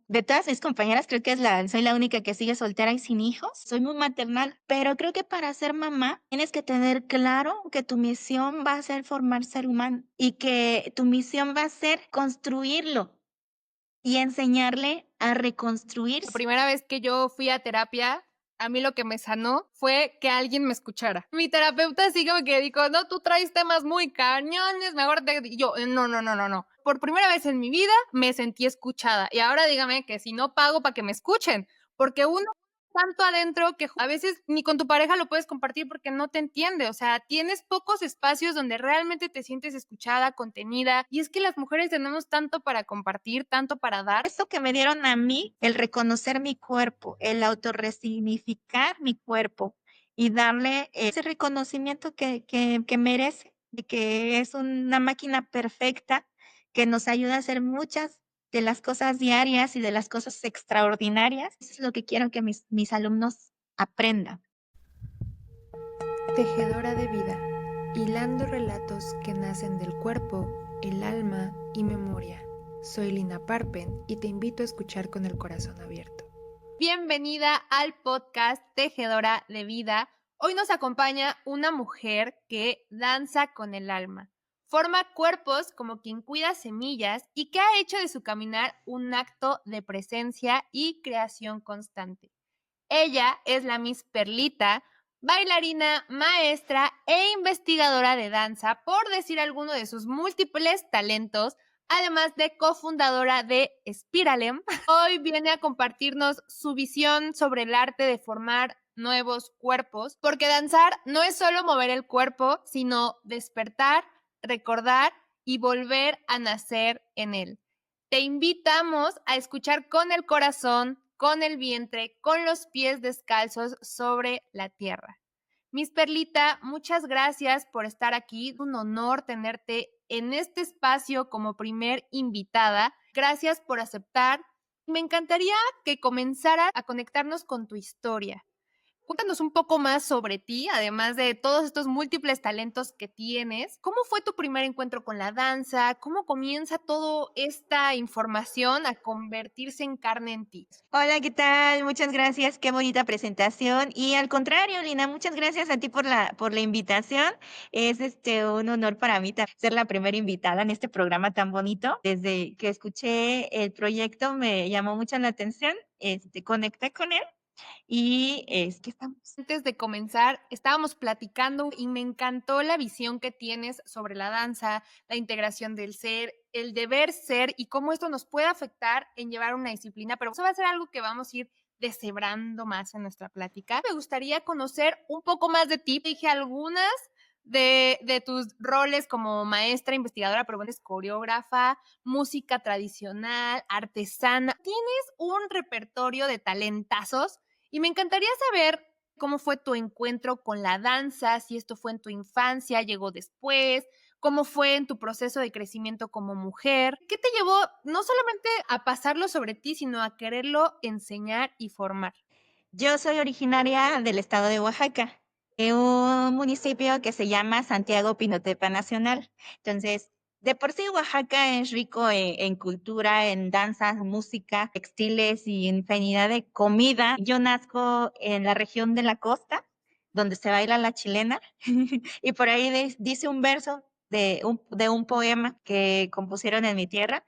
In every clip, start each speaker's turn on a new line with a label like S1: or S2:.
S1: De todas mis compañeras, creo que soy la única que sigue soltera y sin hijos. Soy muy maternal, pero creo que para ser mamá tienes que tener claro que tu misión va a ser formar ser humano y que tu misión va a ser construirlo y enseñarle a
S2: La
S1: reconstruirse.
S2: primera vez que yo fui a terapia, a mí lo que me sanó fue que alguien me escuchara. Mi terapeuta así como que dijo: "No, tú traes temas muy cañones, mejor te", y yo: No, no, no, no, no". Por primera vez en mi vida me sentí escuchada, y ahora dígame que si no pago para que me escuchen, porque uno tanto adentro que a veces ni con tu pareja lo puedes compartir porque no te entiende, o sea, tienes pocos espacios donde realmente te sientes escuchada, contenida, y es que las mujeres tenemos tanto para compartir, tanto para dar.
S1: Esto que me dieron a mí, el reconocer mi cuerpo, el autorresignificar mi cuerpo y darle ese reconocimiento que merece, de que es una máquina perfecta que nos ayuda a hacer muchas de las cosas diarias y de las cosas extraordinarias. Eso es lo que quiero que mis alumnos aprendan.
S3: Tejedora de vida, hilando relatos que nacen del cuerpo, el alma y memoria. Soy Lina Parpen y te invito a escuchar con el corazón abierto.
S2: Bienvenida al podcast Tejedora de Vida. Hoy nos acompaña una mujer que danza con el alma. Forma cuerpos como quien cuida semillas y que ha hecho de su caminar un acto de presencia y creación constante. Ella es la Miss Perlita, bailarina, maestra e investigadora de danza, por decir alguno de sus múltiples talentos, además de cofundadora de Spiralem. Hoy viene a compartirnos su visión sobre el arte de formar nuevos cuerpos, porque danzar no es solo mover el cuerpo, sino despertar, recordar y volver a nacer en él. Te invitamos a escuchar con el corazón, con el vientre, con los pies descalzos sobre la tierra. Miss Perlita, muchas gracias por estar aquí. Es un honor tenerte en este espacio como primer invitada. Gracias por aceptar. Me encantaría que comenzaras a conectarnos con tu historia. Cuéntanos un poco más sobre ti, además de todos estos múltiples talentos que tienes. ¿Cómo fue tu primer encuentro con la danza? ¿Cómo comienza toda esta información a convertirse en carne en ti?
S1: Hola, ¿qué tal? Muchas gracias, qué bonita presentación. Y al contrario, Lina, muchas gracias a ti por la invitación. Es un honor para mí ser la primera invitada en este programa tan bonito. Desde que escuché el proyecto me llamó mucho la atención, conecté con él y es que estamos.
S2: Antes de comenzar, estábamos platicando y me encantó la visión que tienes sobre la danza, la integración del ser, el deber ser y cómo esto nos puede afectar en llevar una disciplina, pero eso va a ser algo que vamos a ir deshebrando más en nuestra plática. Me gustaría conocer un poco más de ti. Te dije algunas de tus roles como maestra, investigadora, pero bueno, es coreógrafa, música tradicional, artesana. Tienes un repertorio de talentazos y me encantaría saber cómo fue tu encuentro con la danza, si esto fue en tu infancia, llegó después, cómo fue en tu proceso de crecimiento como mujer, qué te llevó no solamente a pasarlo sobre ti, sino a quererlo enseñar y formar.
S1: Yo soy originaria del estado de Oaxaca, de un municipio que se llama Santiago Pinotepa Nacional. Entonces, de por sí Oaxaca es rico en cultura, en danzas, música, textiles y infinidad de comida. Yo nazco en la región de la costa, donde se baila la chilena, y por ahí dice un verso de un poema que compusieron en mi tierra.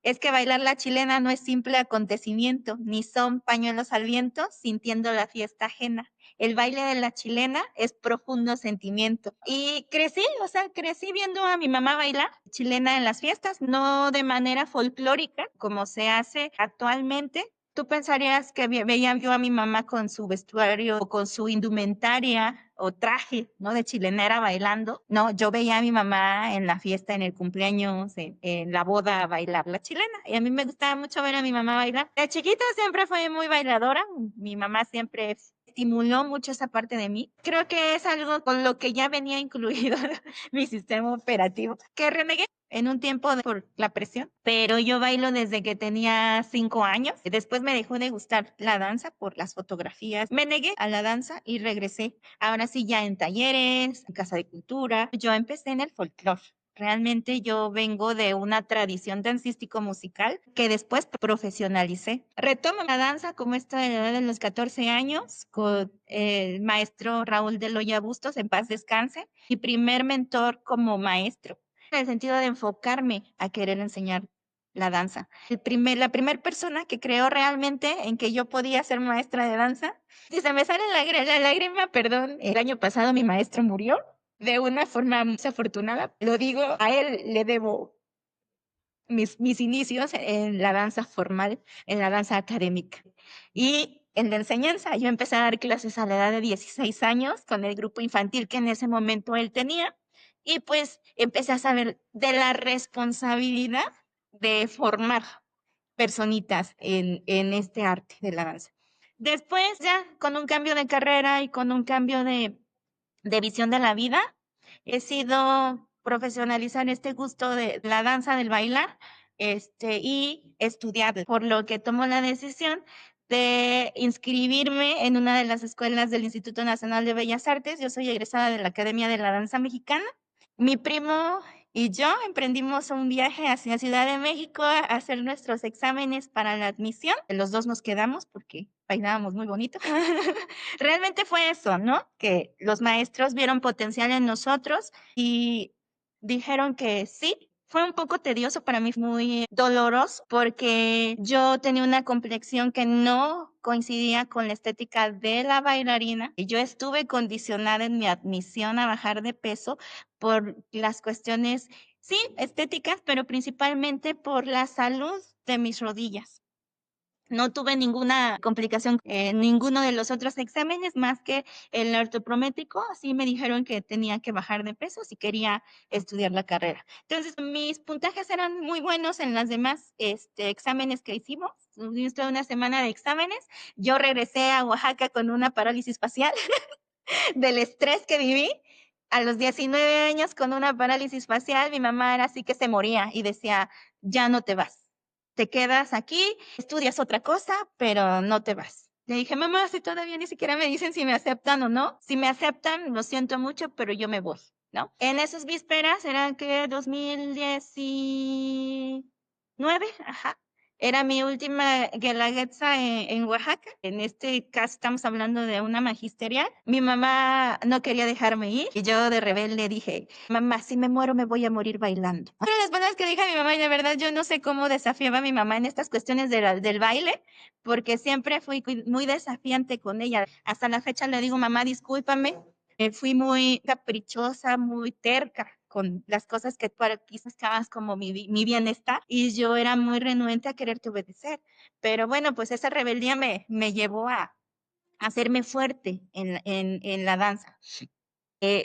S1: Es que bailar la chilena no es simple acontecimiento, ni son pañuelos al viento sintiendo la fiesta ajena. El baile de la chilena es profundo sentimiento. Y crecí, o sea, crecí viendo a mi mamá bailar chilena en las fiestas, no de manera folclórica como se hace actualmente. Tú pensarías que veía yo a mi mamá con su vestuario o con su indumentaria o traje, ¿no? De chilenera bailando. No, yo veía a mi mamá en la fiesta, en el cumpleaños, en la boda bailar la chilena. Y a mí me gustaba mucho ver a mi mamá bailar. De chiquita siempre fue muy bailadora. Mi mamá siempre estimuló mucho esa parte de mí. Creo que es algo con lo que ya venía incluido mi sistema operativo, que renegué en un tiempo por la presión, pero yo bailo desde que tenía 5 años. Después me dejó de gustar la danza por las fotografías. Me negué a la danza y regresé. Ahora sí, ya en talleres, en casa de cultura. Yo empecé en el folclore. Realmente yo vengo de una tradición dancístico-musical que después profesionalicé. Retomo la danza como esta de la edad de los 14 años con el maestro Raúl de Loya Bustos, en paz descanse, mi primer mentor como maestro, en el sentido de enfocarme a querer enseñar la danza. La primera persona que creó realmente en que yo podía ser maestra de danza. Si se me sale la lágrima, perdón, el año pasado mi maestro murió de una forma muy desafortunada. Lo digo, a él le debo mis inicios en la danza formal, en la danza académica. Y en la enseñanza, yo empecé a dar clases a la edad de 16 años con el grupo infantil que en ese momento él tenía. Y pues empecé a saber de la responsabilidad de formar personitas en este arte de la danza. Después ya con un cambio de carrera y con un cambio de visión de la vida, he sido profesionalizar este gusto de la danza, del bailar, y estudiar, por lo que tomo la decisión de inscribirme en una de las escuelas del Instituto Nacional de Bellas Artes. Yo soy egresada de la Academia de la Danza Mexicana. Mi primo y yo emprendimos un viaje hacia Ciudad de México a hacer nuestros exámenes para la admisión. Los dos nos quedamos porque bailábamos muy bonito. Realmente fue eso, ¿no? Que los maestros vieron potencial en nosotros y dijeron que sí. Fue un poco tedioso para mí, muy doloroso, porque yo tenía una complexión que no coincidía con la estética de la bailarina. Y yo estuve condicionada en mi admisión a bajar de peso por las cuestiones, sí, estéticas, pero principalmente por la salud de mis rodillas. No tuve ninguna complicación en ninguno de los otros exámenes más que el ortoprométrico. Así me dijeron que tenía que bajar de peso si quería estudiar la carrera. Entonces, mis puntajes eran muy buenos en las demás exámenes que hicimos. Tuvimos toda una semana de exámenes. Yo regresé a Oaxaca con una parálisis facial del estrés que viví. A los 19 años con una parálisis facial, mi mamá era así que se moría y decía, ya no te vas, te quedas aquí, estudias otra cosa, pero no te vas. Le dije, mamá, si todavía ni siquiera me dicen si me aceptan o no. Si me aceptan, lo siento mucho, pero yo me voy, ¿no? En esas vísperas, eran que 2019, ajá. Era mi última guelaguetza en Oaxaca. En este caso estamos hablando de una magisterial. Mi mamá no quería dejarme ir y yo de rebelde dije, mamá, si me muero me voy a morir bailando. Pero las palabras que dije a mi mamá, y de verdad yo no sé cómo desafiaba a mi mamá en estas cuestiones del baile, porque siempre fui muy desafiante con ella. Hasta la fecha le digo, mamá, discúlpame, fui muy caprichosa, muy terca con las cosas que tú aquí buscabas como mi bienestar y yo era muy renuente a quererte obedecer. Pero bueno, pues esa rebeldía me llevó a hacerme fuerte en la danza.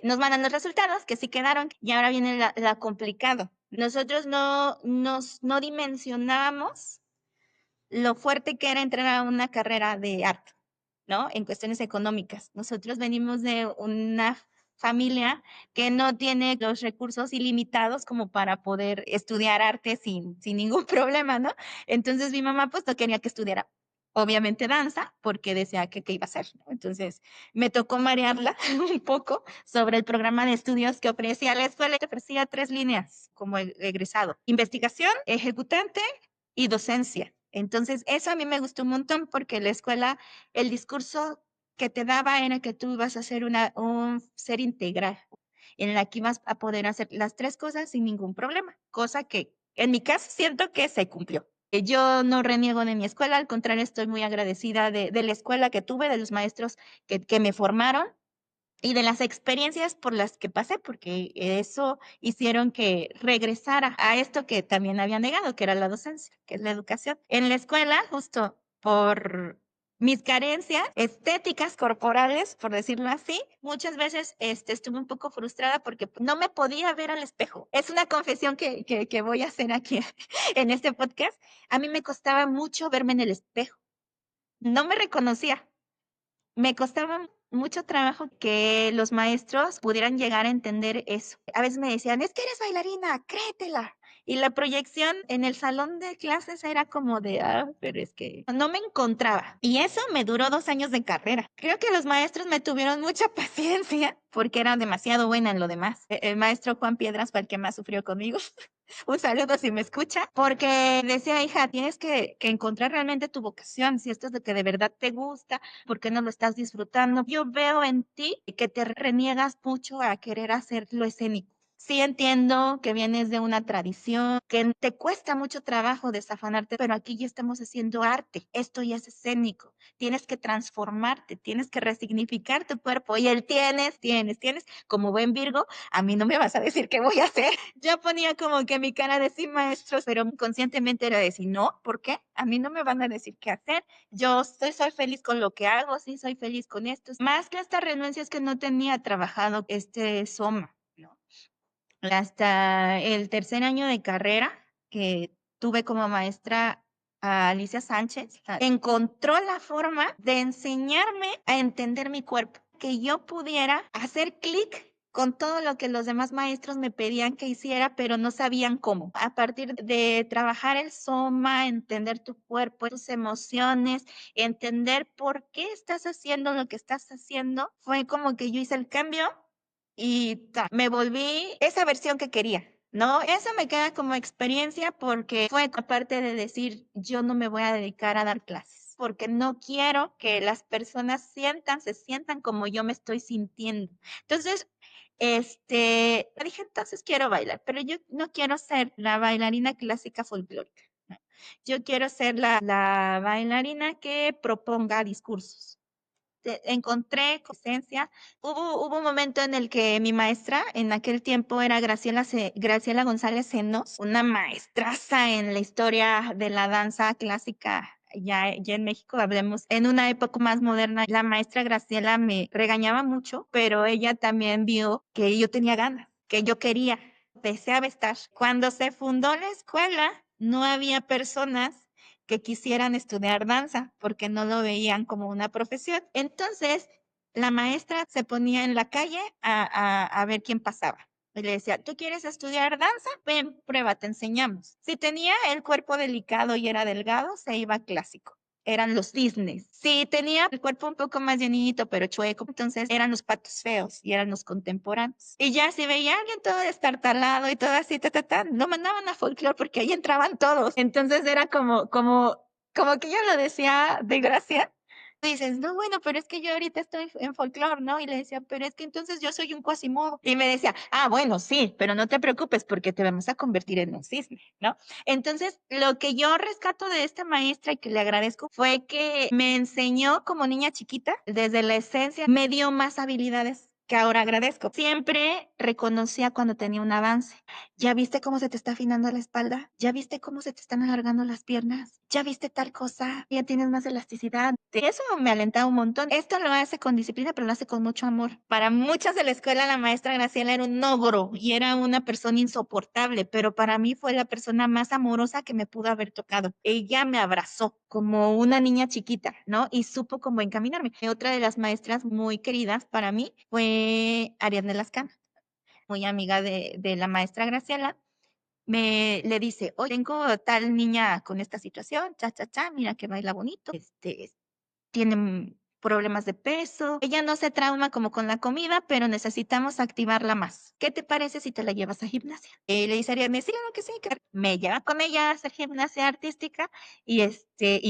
S1: Nos mandan los resultados que sí quedaron y ahora viene la complicado. Nosotros no dimensionábamos lo fuerte que era entrar a una carrera de arte, ¿no? En cuestiones económicas. Nosotros venimos de una familia que no tiene los recursos ilimitados como para poder estudiar arte sin ningún problema, ¿no? Entonces mi mamá pues no quería que estudiara, obviamente danza, porque decía que qué iba a hacer, ¿no? Entonces me tocó marearla un poco sobre el programa de estudios que ofrecía la escuela, que ofrecía 3 líneas como egresado: investigación, ejecutante y docencia. Entonces, eso a mí me gustó un montón porque la escuela, el discurso que te daba era que tú ibas a ser un ser integral, en la que ibas a poder hacer las 3 cosas sin ningún problema, cosa que en mi caso siento que se cumplió. Yo no reniego de mi escuela, al contrario, estoy muy agradecida de la escuela que tuve, de los maestros que me formaron y de las experiencias por las que pasé, porque eso hicieron que regresara a esto que también había negado, que era la docencia, que es la educación. En la escuela, justo por mis carencias estéticas corporales, por decirlo así, muchas veces estuve un poco frustrada porque no me podía ver al espejo. Es una confesión que voy a hacer aquí en este podcast. A mí me costaba mucho verme en el espejo. No me reconocía. Me costaba mucho trabajo que los maestros pudieran llegar a entender eso. A veces me decían, es que eres bailarina, créetela. Y la proyección en el salón de clases era como de, pero es que no me encontraba. Y eso me duró 2 años de carrera. Creo que los maestros me tuvieron mucha paciencia porque era demasiado buena en lo demás. El maestro Juan Piedras fue el que más sufrió conmigo. Un saludo si me escucha, porque decía, hija, tienes que encontrar realmente tu vocación, si esto es lo que de verdad te gusta, ¿por qué no lo estás disfrutando? Yo veo en ti que te reniegas mucho a querer hacer lo escénico. Sí entiendo que vienes de una tradición, que te cuesta mucho trabajo desafanarte, pero aquí ya estamos haciendo arte, esto ya es escénico, tienes que transformarte, tienes que resignificar tu cuerpo y él tienes, como buen Virgo, a mí no me vas a decir qué voy a hacer. Yo ponía como que mi cara de sí, maestros, pero conscientemente era decir, no, ¿por qué? A mí no me van a decir qué hacer. Yo soy feliz con lo que hago, sí, soy feliz con esto. Más que esta renuncia es que no tenía trabajado este soma, ¿no? Hasta el tercer año de carrera que tuve como maestra a Alicia Sánchez, encontró la forma de enseñarme a entender mi cuerpo, que yo pudiera hacer clic con todo lo que los demás maestros me pedían que hiciera, pero no sabían cómo. A partir de trabajar el soma, entender tu cuerpo, tus emociones, entender por qué estás haciendo lo que estás haciendo, fue como que yo hice el cambio y me volví esa versión que quería. No, eso me queda como experiencia porque fue aparte de decir, yo no me voy a dedicar a dar clases, porque no quiero que las personas se sientan como yo me estoy sintiendo. Entonces, dije, entonces quiero bailar, pero yo no quiero ser la bailarina clásica folclórica. ¿No? Yo quiero ser la bailarina que proponga discursos. Encontré conciencia. Hubo un momento en el que mi maestra, en aquel tiempo era Graciela González Senos, una maestraza en la historia de la danza clásica. Ya en México, hablemos en una época más moderna, la maestra Graciela me regañaba mucho, pero ella también vio que yo tenía ganas, que yo quería, deseaba estar. Cuando se fundó la escuela, no había personas que quisieran estudiar danza porque no lo veían como una profesión. Entonces, la maestra se ponía en la calle a ver quién pasaba. Y le decía, ¿tú quieres estudiar danza? Ven, prueba, te enseñamos. Si tenía el cuerpo delicado y era delgado, se iba a clásico. Eran los cisnes. Si tenía el cuerpo un poco más llenito, pero chueco, entonces eran los patos feos y eran los contemporáneos. Y ya si veía a alguien todo destartalado y todo así, lo mandaban a folclore porque ahí entraban todos. Entonces era como que yo lo decía de gracia. Dices, no, bueno, pero es que yo ahorita estoy en folclore, ¿no? Y le decía, pero es que entonces yo soy un Quasimodo. Y me decía, bueno, sí, pero no te preocupes porque te vamos a convertir en un cisne, ¿no? Entonces, lo que yo rescato de esta maestra y que le agradezco fue que me enseñó como niña chiquita, desde la esencia, me dio más habilidades que ahora agradezco. Siempre reconocía cuando tenía un avance. ¿Ya viste cómo se te está afinando la espalda? ¿Ya viste cómo se te están alargando las piernas? ¿Ya viste tal cosa? Ya tienes más elasticidad. Eso me alentaba un montón. Esto lo hace con disciplina, pero lo hace con mucho amor. Para muchas de la escuela, la maestra Graciela era un ogro y era una persona insoportable, pero para mí fue la persona más amorosa que me pudo haber tocado. Ella me abrazó como una niña chiquita, ¿no? Y supo cómo encaminarme. Otra de las maestras muy queridas para mí fue Ariadne Lascano, muy amiga de la maestra Graciela. Le dice, oye, tengo tal niña con esta situación, mira que baila bonito, tiene problemas de peso, ella no se trauma como con la comida, pero necesitamos activarla más. ¿Qué te parece si te la llevas a gimnasia? Le dice Ariadne, sí, claro que sí, que me lleva con ella a hacer gimnasia artística y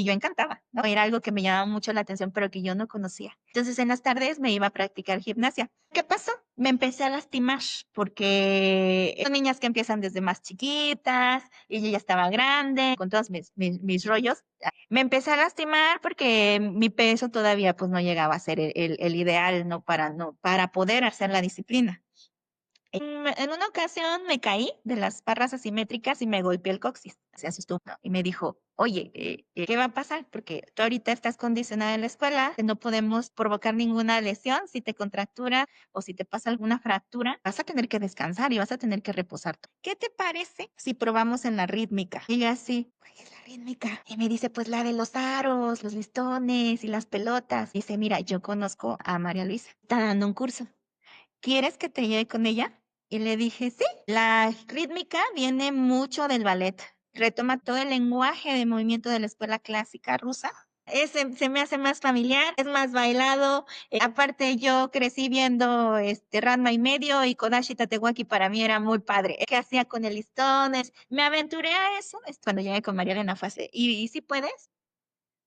S1: yo encantada, ¿no? Era algo que me llamaba mucho la atención, pero que yo no conocía. Entonces en las tardes me iba a practicar gimnasia. ¿Qué pasó? Me empecé a lastimar porque son niñas que empiezan desde más chiquitas y yo ya estaba grande con todos mis rollos. Me empecé a lastimar porque mi peso todavía pues no llegaba a ser el ideal, para poder hacer la disciplina. En una ocasión me caí de las barras asimétricas y me golpeé el coxis. Se asustó, ¿no? Y me dijo, oye, ¿qué va a pasar? Porque tú ahorita estás condicionada en la escuela, no podemos provocar ninguna lesión. Si te contractura o si te pasa alguna fractura, vas a tener que descansar y vas a tener que reposar. ¿Qué te parece si probamos en la rítmica? Y yo así, ¿cuál es la rítmica? Y me dice, pues la de los aros, los listones y las pelotas. Dice, mira, yo conozco a María Luisa, está dando un curso. ¿Quieres que te lleve con ella? Y le dije, sí, la rítmica viene mucho del ballet. Retoma todo el lenguaje de movimiento de la escuela clásica rusa. Se me hace más familiar, es más bailado. Aparte, yo crecí viendo Ranma y medio y Kodashi Tatewaki para mí era muy padre. ¿Qué hacía con el listón? Me aventuré a eso. Es cuando llegué con María Elena Fase. ¿Y si puedes?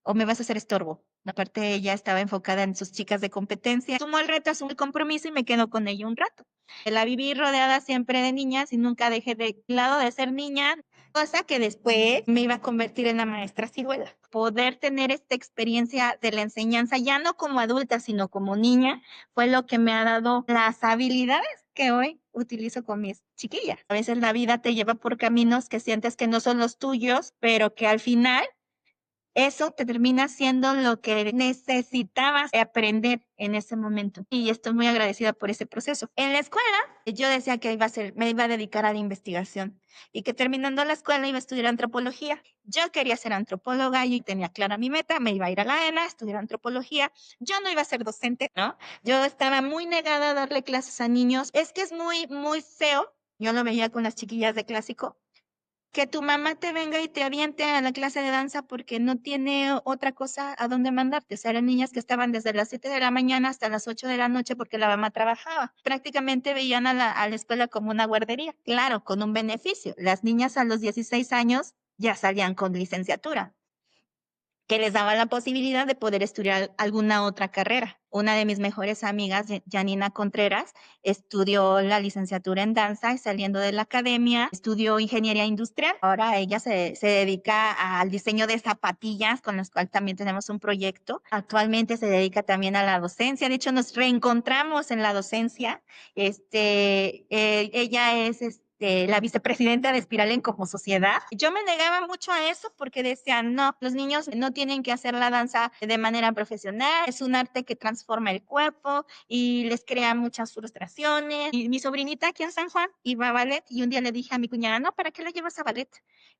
S1: ¿O me vas a hacer estorbo? Aparte, ella estaba enfocada en sus chicas de competencia. Asumo el reto, asumo el compromiso y me quedo con ella un rato. La viví rodeada siempre de niñas y nunca dejé de lado de ser niña, cosa que después me iba a convertir en la maestra ciruela. Poder tener esta experiencia de la enseñanza, ya no como adulta, sino como niña, fue lo que me ha dado las habilidades que hoy utilizo con mis chiquillas. A veces la vida te lleva por caminos que sientes que no son los tuyos, pero que al final eso te termina siendo lo que necesitabas aprender en ese momento. Y estoy muy agradecida por ese proceso. En la escuela, yo decía que me iba a dedicar a la investigación y que terminando la escuela iba a estudiar antropología. Yo quería ser antropóloga y tenía clara mi meta, me iba a ir a la ENA a estudiar antropología. Yo no iba a ser docente, ¿no? Yo estaba muy negada a darle clases a niños. Es que es muy, muy feo. Yo lo veía con las chiquillas de clásico, que tu mamá te venga y te aviente a la clase de danza porque no tiene otra cosa a dónde mandarte. O sea, eran niñas que estaban desde las 7 de la mañana hasta las 8 de la noche porque la mamá trabajaba. Prácticamente veían a la escuela como una guardería. Claro, con un beneficio. Las niñas a los 16 años ya salían con licenciatura, que les daba la posibilidad de poder estudiar alguna otra carrera. Una de mis mejores amigas, Janina Contreras, estudió la licenciatura en danza y saliendo de la academia estudió ingeniería industrial. Ahora ella se dedica al diseño de zapatillas, con las cuales también tenemos un proyecto. Actualmente se dedica también a la docencia. De hecho, nos reencontramos en la docencia. Ella es la vicepresidenta de Espiralen como sociedad. Yo me negaba mucho a eso porque decían, no, los niños no tienen que hacer la danza de manera profesional, es un arte que transforma el cuerpo y les crea muchas frustraciones. Y mi sobrinita aquí en San Juan iba a ballet y un día le dije a mi cuñada, no, ¿para qué la llevas a ballet?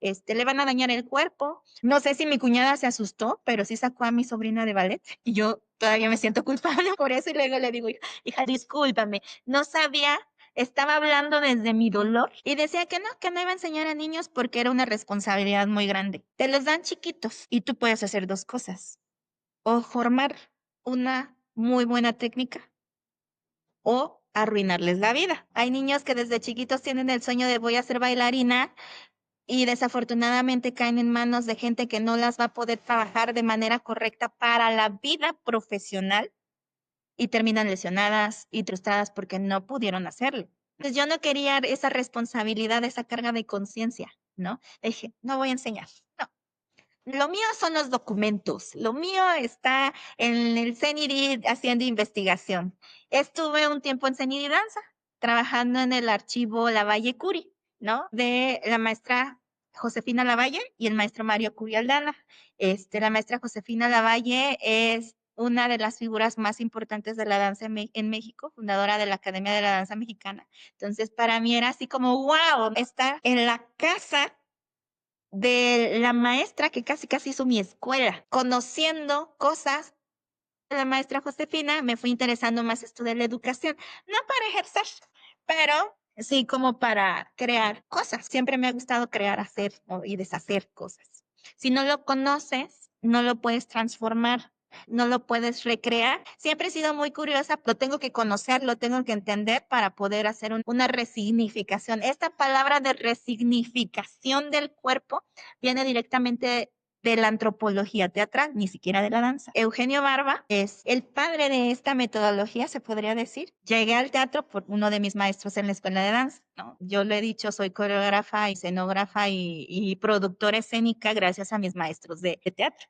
S1: Le van a dañar el cuerpo. No sé si mi cuñada se asustó, pero sí sacó a mi sobrina de ballet y yo todavía me siento culpable por eso y luego le digo, hija, discúlpame, no sabía. Estaba hablando desde mi dolor y decía que no iba a enseñar a niños porque era una responsabilidad muy grande. Te los dan chiquitos y tú puedes hacer dos cosas: o formar una muy buena técnica o arruinarles la vida. Hay niños que desde chiquitos tienen el sueño de voy a ser bailarina y desafortunadamente caen en manos de gente que no las va a poder trabajar de manera correcta para la vida profesional y terminan lesionadas y frustradas porque no pudieron hacerlo. Entonces yo no quería esa responsabilidad, esa carga de conciencia, ¿no? Dije, no voy a enseñar, no. Lo mío son los documentos, lo mío está en el CENIDI haciendo investigación. Estuve un tiempo en CENIDI Danza, trabajando en el archivo Lavalle Curi, ¿no? De la maestra Josefina Lavalle y el maestro Mario Curi Aldana. La maestra Josefina Lavalle es una de las figuras más importantes de la danza en México, fundadora de la Academia de la Danza Mexicana. Entonces, para mí era así como, wow, estar en la casa de la maestra que casi casi hizo mi escuela, conociendo cosas de la maestra Josefina, me fui interesando más esto de la educación, no para ejercer, pero sí como para crear cosas. Siempre me ha gustado crear, hacer y deshacer cosas. Si no lo conoces, no lo puedes transformar, no lo puedes recrear. Siempre he sido muy curiosa, lo tengo que conocer, lo tengo que entender para poder hacer una resignificación. Esta palabra de resignificación del cuerpo viene directamente de la antropología teatral, ni siquiera de la danza. Eugenio Barba es el padre de esta metodología, se podría decir. Llegué al teatro por uno de mis maestros en la escuela de danza, ¿no? Yo le he dicho, soy coreógrafa, escenógrafa y productora escénica gracias a mis maestros de teatro,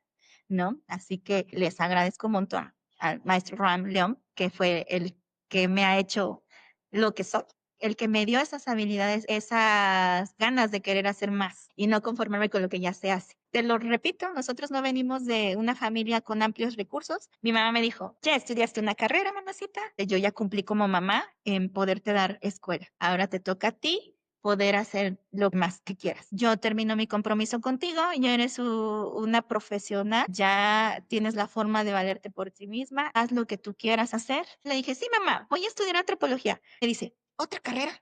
S1: ¿no? Así que les agradezco un montón al maestro Ram León, que fue el que me ha hecho lo que soy, el que me dio esas habilidades, esas ganas de querer hacer más y no conformarme con lo que ya se hace. Te lo repito, nosotros no venimos de una familia con amplios recursos. Mi mamá me dijo, ya estudiaste una carrera, mamacita. Yo ya cumplí como mamá en poderte dar escuela. Ahora te toca a ti poder hacer lo más que quieras. Yo termino mi compromiso contigo, ya eres una profesional, ya tienes la forma de valerte por ti misma, haz lo que tú quieras hacer. Le dije, sí, mamá, voy a estudiar antropología. Me dice, ¿otra carrera?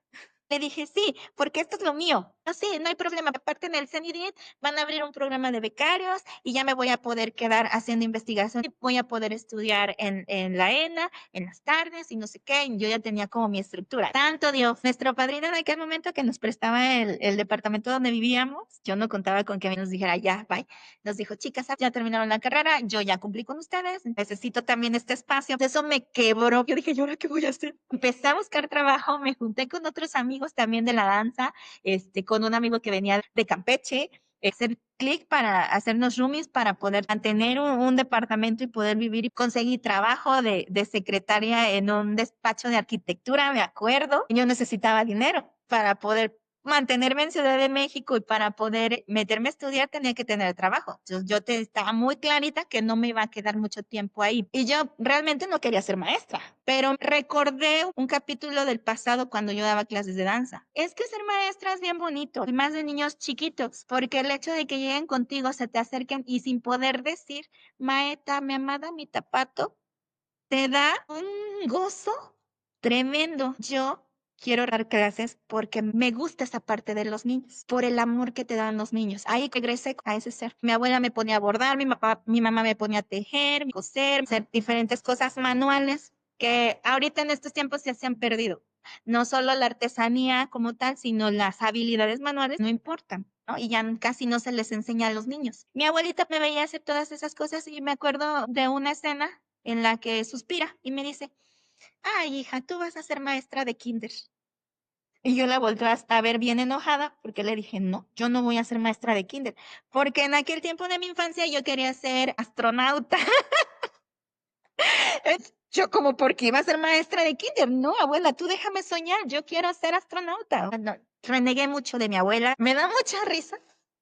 S1: Le dije, sí, porque esto es lo mío. No, sí, no hay problema. Aparte en el CENIDIT van a abrir un programa de becarios y ya me voy a poder quedar haciendo investigación. Y voy a poder estudiar en la ENA, en las tardes y no sé qué. Yo ya tenía como mi estructura. Tanto Dios, nuestro padrino en aquel momento que nos prestaba el departamento donde vivíamos, yo no contaba con que nos dijera, ya, bye. Nos dijo, chicas, ya terminaron la carrera, yo ya cumplí con ustedes, necesito también este espacio. Eso me quebró. Yo dije, ¿y ahora qué voy a hacer? Empecé a buscar trabajo, me junté con otros amigos también de la danza, con un amigo que venía de Campeche, hacer clic para hacernos roomies para poder mantener un departamento y poder vivir y conseguir trabajo de secretaria en un despacho de arquitectura, me acuerdo. Yo necesitaba dinero para poder mantenerme en Ciudad de México y para poder meterme a estudiar tenía que tener trabajo. Yo estaba muy clarita que no me iba a quedar mucho tiempo ahí. Y yo realmente no quería ser maestra, pero recordé un capítulo del pasado cuando yo daba clases de danza. Es que ser maestra es bien bonito, y más de niños chiquitos, porque el hecho de que lleguen contigo, se te acerquen y sin poder decir, maeta, mi amada, mi tapato, te da un gozo tremendo. Yo quiero dar clases porque me gusta esa parte de los niños, por el amor que te dan los niños. Ahí regresé a ese ser. Mi abuela me ponía a bordar, mi mamá me ponía a tejer, coser, hacer diferentes cosas manuales que ahorita en estos tiempos se han perdido. No solo la artesanía como tal, sino las habilidades manuales no importan, ¿no? Y ya casi no se les enseña a los niños. Mi abuelita me veía hacer todas esas cosas y me acuerdo de una escena en la que suspira y me dice, ay, hija, tú vas a ser maestra de kinder. Y yo la volteo a ver bien enojada porque le dije, no, yo no voy a ser maestra de kinder, porque en aquel tiempo de mi infancia yo quería ser astronauta. Yo como, porque iba a ser maestra de kinder? No, abuela, tú déjame soñar, yo quiero ser astronauta. No, renegué mucho de mi abuela, me da mucha risa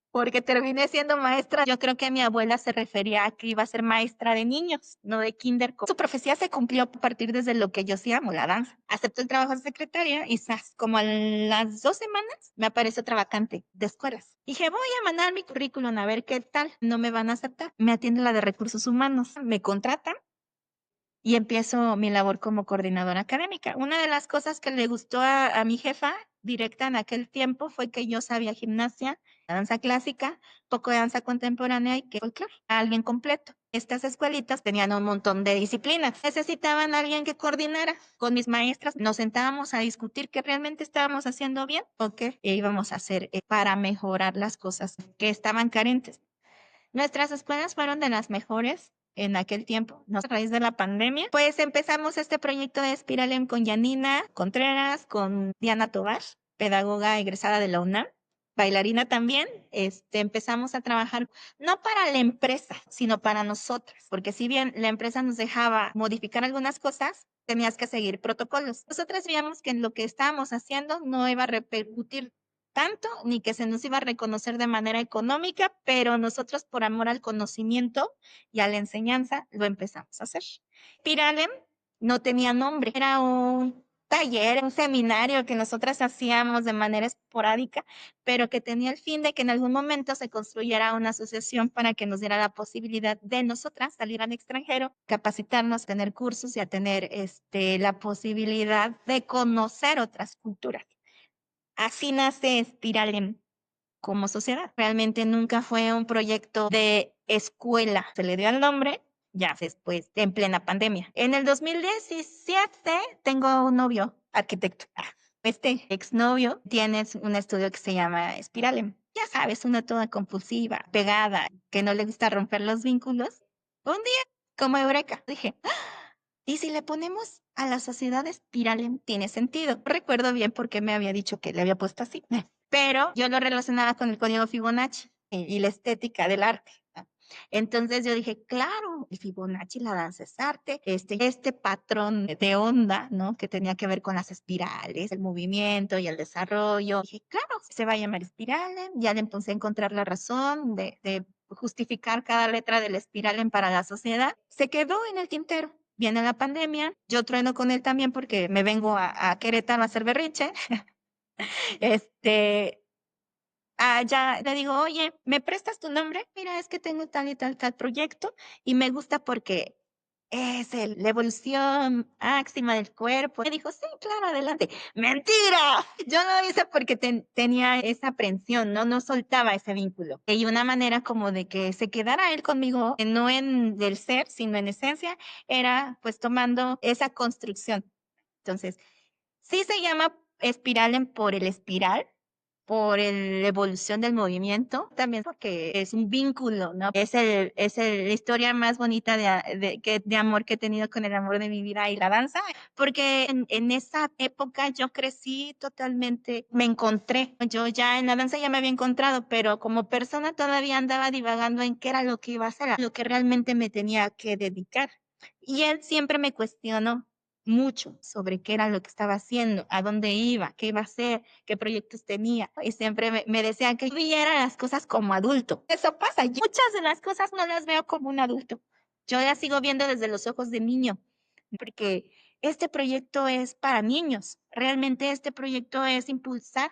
S1: porque terminé siendo maestra. Yo creo que mi abuela se refería a que iba a ser maestra de niños, no de kinder. Su profecía se cumplió a partir desde lo que yo sí amo, la danza. Aceptó el trabajo de secretaria y como a las 2 semanas me apareció otra vacante de escuelas. Dije, voy a mandar mi currículum a ver qué tal. No me van a aceptar. Me atiende la de recursos humanos. Me contratan y empiezo mi labor como coordinadora académica. Una de las cosas que le gustó a mi jefa directa en aquel tiempo fue que yo sabía gimnasia, danza clásica, poco de danza contemporánea y que folclore, alguien completo. Estas escuelitas tenían un montón de disciplinas. Necesitaban a alguien que coordinara. Con mis maestras nos sentábamos a discutir qué realmente estábamos haciendo bien o qué íbamos a hacer para mejorar las cosas que estaban carentes. Nuestras escuelas fueron de las mejores en aquel tiempo, ¿no? A raíz de la pandemia, pues empezamos este proyecto de Spiralem con Yanina Contreras, con Diana Tobar, pedagoga egresada de la UNAM, bailarina también. Empezamos a trabajar no para la empresa, sino para nosotras, porque si bien la empresa nos dejaba modificar algunas cosas, tenías que seguir protocolos. Nosotras veíamos que en lo que estábamos haciendo no iba a repercutir tanto ni que se nos iba a reconocer de manera económica, pero nosotros por amor al conocimiento y a la enseñanza lo empezamos a hacer. Piralem no tenía nombre, era un taller, un seminario que nosotras hacíamos de manera esporádica, pero que tenía el fin de que en algún momento se construyera una asociación para que nos diera la posibilidad de nosotras salir al extranjero, capacitarnos, tener cursos y a tener la posibilidad de conocer otras culturas. Así nace Spiralem como sociedad. Realmente nunca fue un proyecto de escuela. Se le dio el nombre ya después, en plena pandemia. En el 2017 tengo un novio arquitecto. Este exnovio tiene un estudio que se llama Spiralem. Ya sabes, una toda compulsiva, pegada, que no le gusta romper los vínculos. Un día, como eureka, dije, y si le ponemos a la sociedad Spiralem, tiene sentido. No recuerdo bien por qué me había dicho que le había puesto así, pero yo lo relacionaba con el código Fibonacci y la estética del arte, ¿no? Entonces yo dije, claro, el Fibonacci, la danza es arte, este patrón de onda, ¿no? Que tenía que ver con las espirales, el movimiento y el desarrollo. Dije, claro, se va a llamar Spiralem. Ya le empecé a encontrar la razón de justificar cada letra del Spiralem para la sociedad. Se quedó en el tintero. Viene la pandemia, yo trueno con él también porque me vengo a Querétaro a hacer berrinche. Este, ya le digo, oye, ¿me prestas tu nombre? Mira, es que tengo tal y tal proyecto y me gusta porque es la evolución máxima del cuerpo. Me dijo, sí, claro, adelante. ¡Mentira! Yo lo hice porque tenía esa aprensión, ¿no? No soltaba ese vínculo. Y una manera como de que se quedara él conmigo, no en el ser, sino en esencia, era pues tomando esa construcción. Entonces, sí se llama espiral por el espiral, por la evolución del movimiento, también porque es un vínculo, ¿no? La historia más bonita de amor que he tenido con el amor de mi vida y la danza, porque en esa época yo crecí totalmente, me encontré. Yo ya en la danza ya me había encontrado, pero como persona todavía andaba divagando en qué era lo que iba a hacer, a lo que realmente me tenía que dedicar. Y él siempre me cuestionó mucho sobre qué era lo que estaba haciendo, a dónde iba, qué iba a hacer, qué proyectos tenía. Y siempre me decía que viera las cosas como adulto. Eso pasa. Muchas de las cosas no las veo como un adulto. Yo las sigo viendo desde los ojos de niño, porque este proyecto es para niños. Realmente este proyecto es impulsar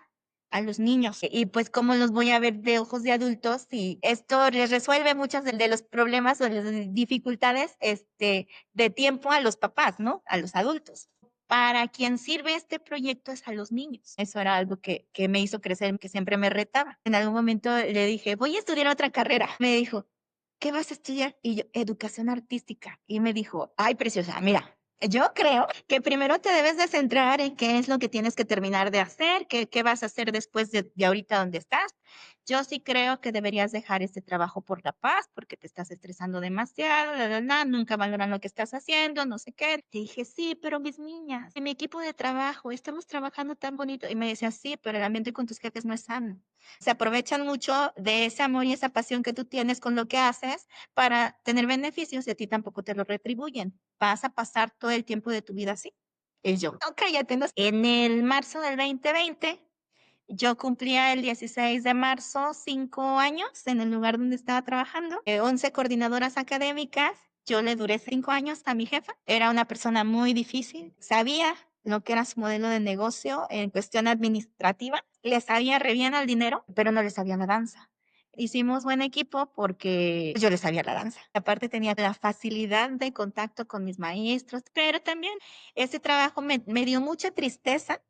S1: a los niños. Y pues cómo los voy a ver de ojos de adultos si esto les resuelve muchos de los problemas o las dificultades de tiempo a los papás, ¿no? A los adultos. Para quien sirve este proyecto es a los niños. Eso era algo que me hizo crecer, que siempre me retaba. En algún momento le dije, voy a estudiar otra carrera. Me dijo, ¿qué vas a estudiar? Y yo, educación artística. Y me dijo, ay, preciosa, mira, yo creo que primero te debes de centrar en qué es lo que tienes que terminar de hacer, qué vas a hacer después de ahorita donde estás. Yo sí creo que deberías dejar este trabajo por la paz, porque te estás estresando demasiado, nunca valoran lo que estás haciendo, no sé qué. Te dije, sí, pero mis niñas, en mi equipo de trabajo, estamos trabajando tan bonito. Y me decía, sí, pero el ambiente con tus jefes no es sano. Se aprovechan mucho de ese amor y esa pasión que tú tienes con lo que haces para tener beneficios y a ti tampoco te lo retribuyen. Vas a pasar todo el tiempo de tu vida así. Y yo, no, cállate. No. En el marzo del 2020, yo cumplía el 16 de marzo 5 años en el lugar donde estaba trabajando, 11 coordinadoras académicas. Yo le duré 5 años a mi jefa. Era una persona muy difícil. Sabía lo que era su modelo de negocio en cuestión administrativa. Le sabía re bien al dinero, pero no le sabía la danza. Hicimos buen equipo porque yo le sabía la danza. Aparte tenía la facilidad de contacto con mis maestros, pero también ese trabajo me dio mucha tristeza,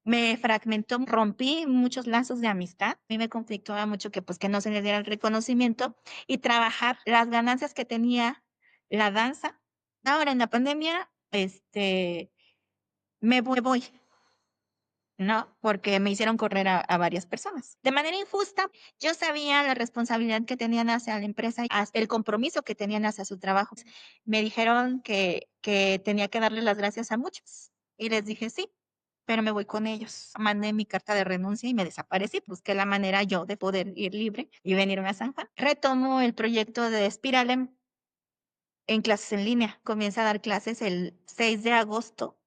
S1: me fragmentó, rompí muchos lazos de amistad. A mí me conflictaba mucho que no se le diera el reconocimiento y trabajar las ganancias que tenía la danza. Ahora en la pandemia, me voy, ¿no? Porque me hicieron correr a varias personas. De manera injusta, yo sabía la responsabilidad que tenían hacia la empresa, hasta el compromiso que tenían hacia su trabajo. Me dijeron que tenía que darle las gracias a muchos y les dije sí, pero me voy con ellos. Mandé mi carta de renuncia y me desaparecí. Busqué la manera yo de poder ir libre y venirme a San Juan. Retomo el proyecto de Spiralem en clases en línea. Comienza a dar clases el 6 de agosto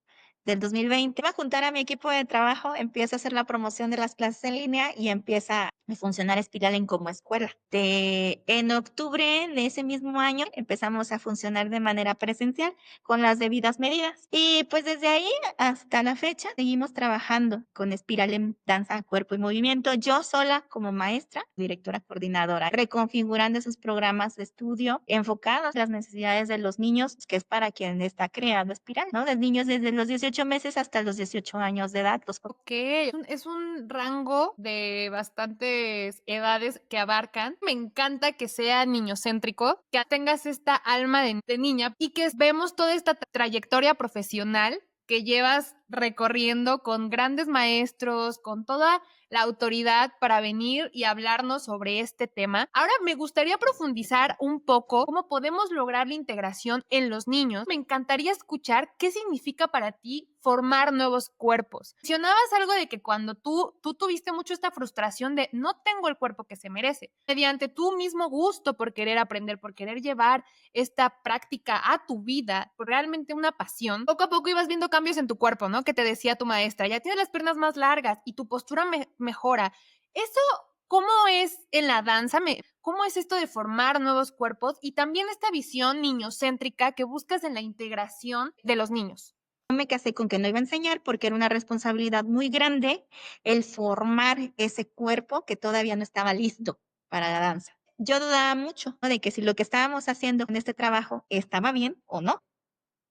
S1: del 2020. Va a juntar a mi equipo de trabajo, empieza a hacer la promoción de las clases en línea y empieza a funcionar Spiralem como escuela. En octubre de ese mismo año empezamos a funcionar de manera presencial con las debidas medidas. Y pues desde ahí hasta la fecha seguimos trabajando con Spiralem Danza, Cuerpo y Movimiento. Yo sola como maestra, directora coordinadora, reconfigurando esos programas de estudio enfocados a las necesidades de los niños, que es para quien está creando Espiral, ¿no? De niños desde los 18 meses hasta los 18 años de edad.
S2: Ok, es un rango de bastantes edades que abarcan. Me encanta que sea niñocéntrico, que tengas esta alma de niña y que vemos toda esta trayectoria profesional que llevas recorriendo con grandes maestros, con toda la autoridad para venir y hablarnos sobre este tema. Ahora me gustaría profundizar un poco cómo podemos lograr la integración en los niños. Me encantaría escuchar qué significa para ti formar nuevos cuerpos. Mencionabas algo de que cuando tú tuviste mucho esta frustración de no tengo el cuerpo que se merece, mediante tu mismo gusto por querer aprender, por querer llevar esta práctica a tu vida, por realmente una pasión, poco a poco ibas viendo cambios en tu cuerpo, ¿no? Que te decía tu maestra, ya tienes las piernas más largas y tu postura mejora. Eso, ¿cómo es en la danza? ¿Cómo es esto de formar nuevos cuerpos? Y también esta visión niñocéntrica que buscas en la integración de los niños.
S1: Me casé con que no iba a enseñar porque era una responsabilidad muy grande el formar ese cuerpo que todavía no estaba listo para la danza. yo dudaba mucho, ¿no? De que si lo que estábamos haciendo en este trabajo estaba bien o no.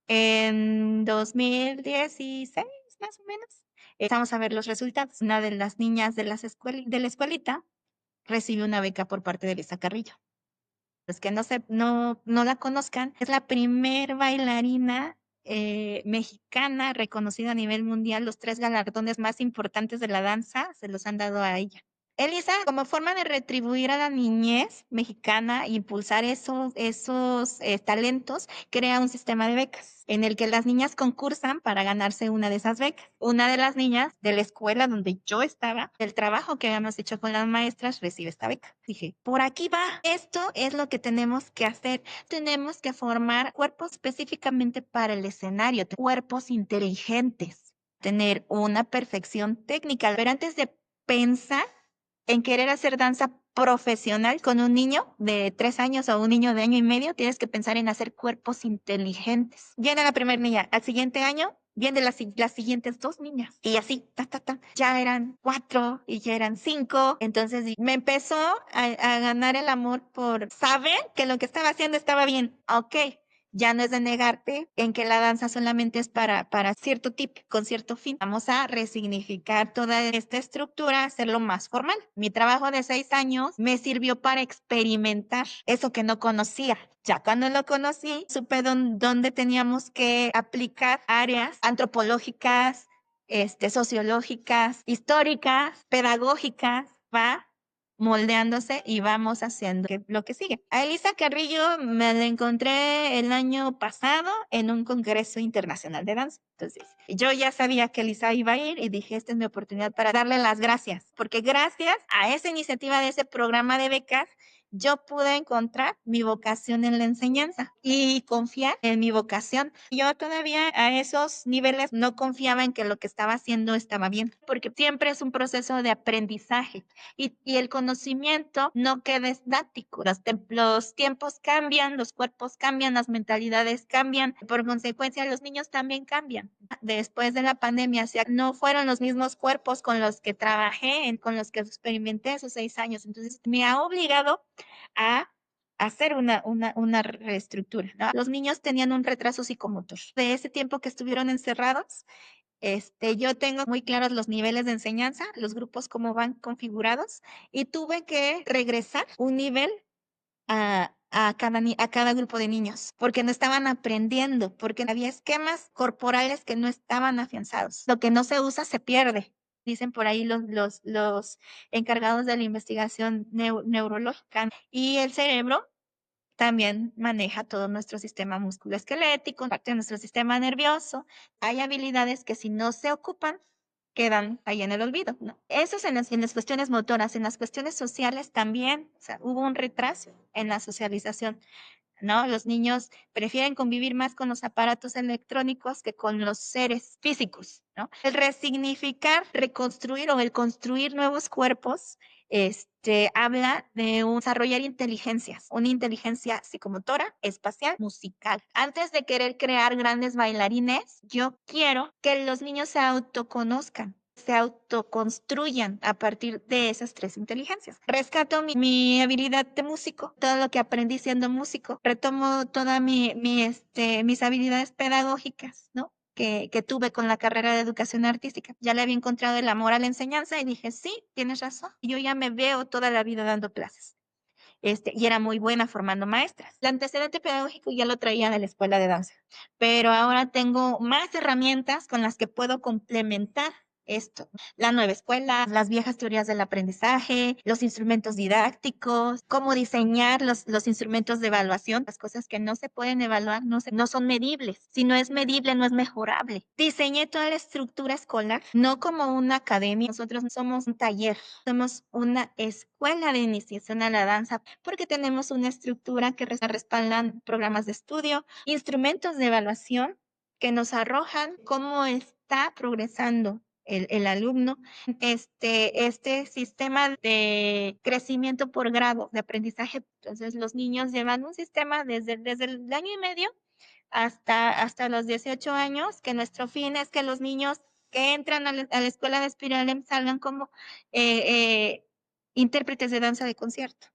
S1: En 2016, más o menos, empezamos a ver los resultados. Una de las niñas de de la escuelita recibió una beca por parte de Elisa Carrillo. Los que no la conozcan, es la primer bailarina mexicana reconocida a nivel mundial. Los 3 galardones más importantes de la danza se los han dado a ella. Elisa, como forma de retribuir a la niñez mexicana, impulsar esos talentos, crea un sistema de becas en el que las niñas concursan para ganarse una de esas becas. Una de las niñas de la escuela donde yo estaba, del trabajo que habíamos hecho con las maestras, recibe esta beca. Dije, por aquí va, esto es lo que tenemos que hacer. Tenemos que formar cuerpos específicamente para el escenario, cuerpos inteligentes, tener una perfección técnica. Pero antes de pensar en querer hacer danza profesional con un niño de 3 años o un niño de año y medio, tienes que pensar en hacer cuerpos inteligentes. Viene la primera niña, al siguiente año vienen las siguientes 2 niñas. Y así, ya eran 4 y ya eran 5. Entonces me empezó a ganar el amor por saber que lo que estaba haciendo estaba bien. Ok, ya no es de negarte en que la danza solamente es para cierto tipo, con cierto fin. Vamos a resignificar toda esta estructura, hacerlo más formal. Mi trabajo de 6 años me sirvió para experimentar eso que no conocía. Ya cuando lo conocí, supe dónde teníamos que aplicar áreas antropológicas, sociológicas, históricas, pedagógicas, ¿va? Moldeándose y vamos haciendo lo que sigue. A Elisa Carrillo me la encontré el año pasado en un congreso internacional de danza. Entonces, yo ya sabía que Elisa iba a ir y dije, esta es mi oportunidad para darle las gracias, porque gracias a esa iniciativa de ese programa de becas, yo pude encontrar mi vocación en la enseñanza y confiar en mi vocación. Yo todavía a esos niveles no confiaba en que lo que estaba haciendo estaba bien, porque siempre es un proceso de aprendizaje y el conocimiento no queda estático. Los tiempos cambian, los cuerpos cambian, las mentalidades cambian. Por consecuencia, los niños también cambian. Después de la pandemia, o sea, no fueron los mismos cuerpos con los que trabajé, con los que experimenté esos 6 años. Entonces, me ha obligado a hacer una reestructura, ¿no? Los niños tenían un retraso psicomotor. De ese tiempo que estuvieron encerrados, yo tengo muy claros los niveles de enseñanza, los grupos cómo van configurados y tuve que regresar un nivel a cada grupo de niños, porque no estaban aprendiendo, porque había esquemas corporales que no estaban afianzados. Lo que no se usa se pierde. Dicen por ahí los encargados de la investigación neurológica. Y el cerebro también maneja todo nuestro sistema musculoesquelético, parte de nuestro sistema nervioso. Hay habilidades que si no se ocupan, quedan ahí en el olvido, ¿no? Eso es en las cuestiones motoras, en las cuestiones sociales también, o sea, hubo un retraso en la socialización, ¿no? Los niños prefieren convivir más con los aparatos electrónicos que con los seres físicos, ¿no? El resignificar, reconstruir o el construir nuevos cuerpos, habla de desarrollar inteligencias, una inteligencia psicomotora, espacial, musical. Antes de querer crear grandes bailarines, yo quiero que los niños se autoconozcan, se autoconstruyan a partir de esas 3 inteligencias. Rescato mi habilidad de músico, todo lo que aprendí siendo músico. Retomo todas mis habilidades pedagógicas, ¿no? Que tuve con la carrera de educación artística. Ya le había encontrado el amor a la enseñanza y dije, sí, tienes razón. Yo ya me veo toda la vida dando clases. Y era muy buena formando maestras. El antecedente pedagógico ya lo traía de la escuela de danza, pero ahora tengo más herramientas con las que puedo complementar esto. La nueva escuela, las viejas teorías del aprendizaje, los instrumentos didácticos, cómo diseñar los instrumentos de evaluación, las cosas que no se pueden evaluar, no son medibles. Si no es medible, no es mejorable. Diseñé toda la estructura escolar, no como una academia. Nosotros somos un taller, somos una escuela de iniciación a la danza porque tenemos una estructura que respaldan programas de estudio, instrumentos de evaluación que nos arrojan cómo está progresando el alumno, este sistema de crecimiento por grado de aprendizaje. Entonces, los niños llevan un sistema desde el año y medio hasta los 18 años, que nuestro fin es que los niños que entran a la escuela de Spiralem salgan como intérpretes de danza de concierto.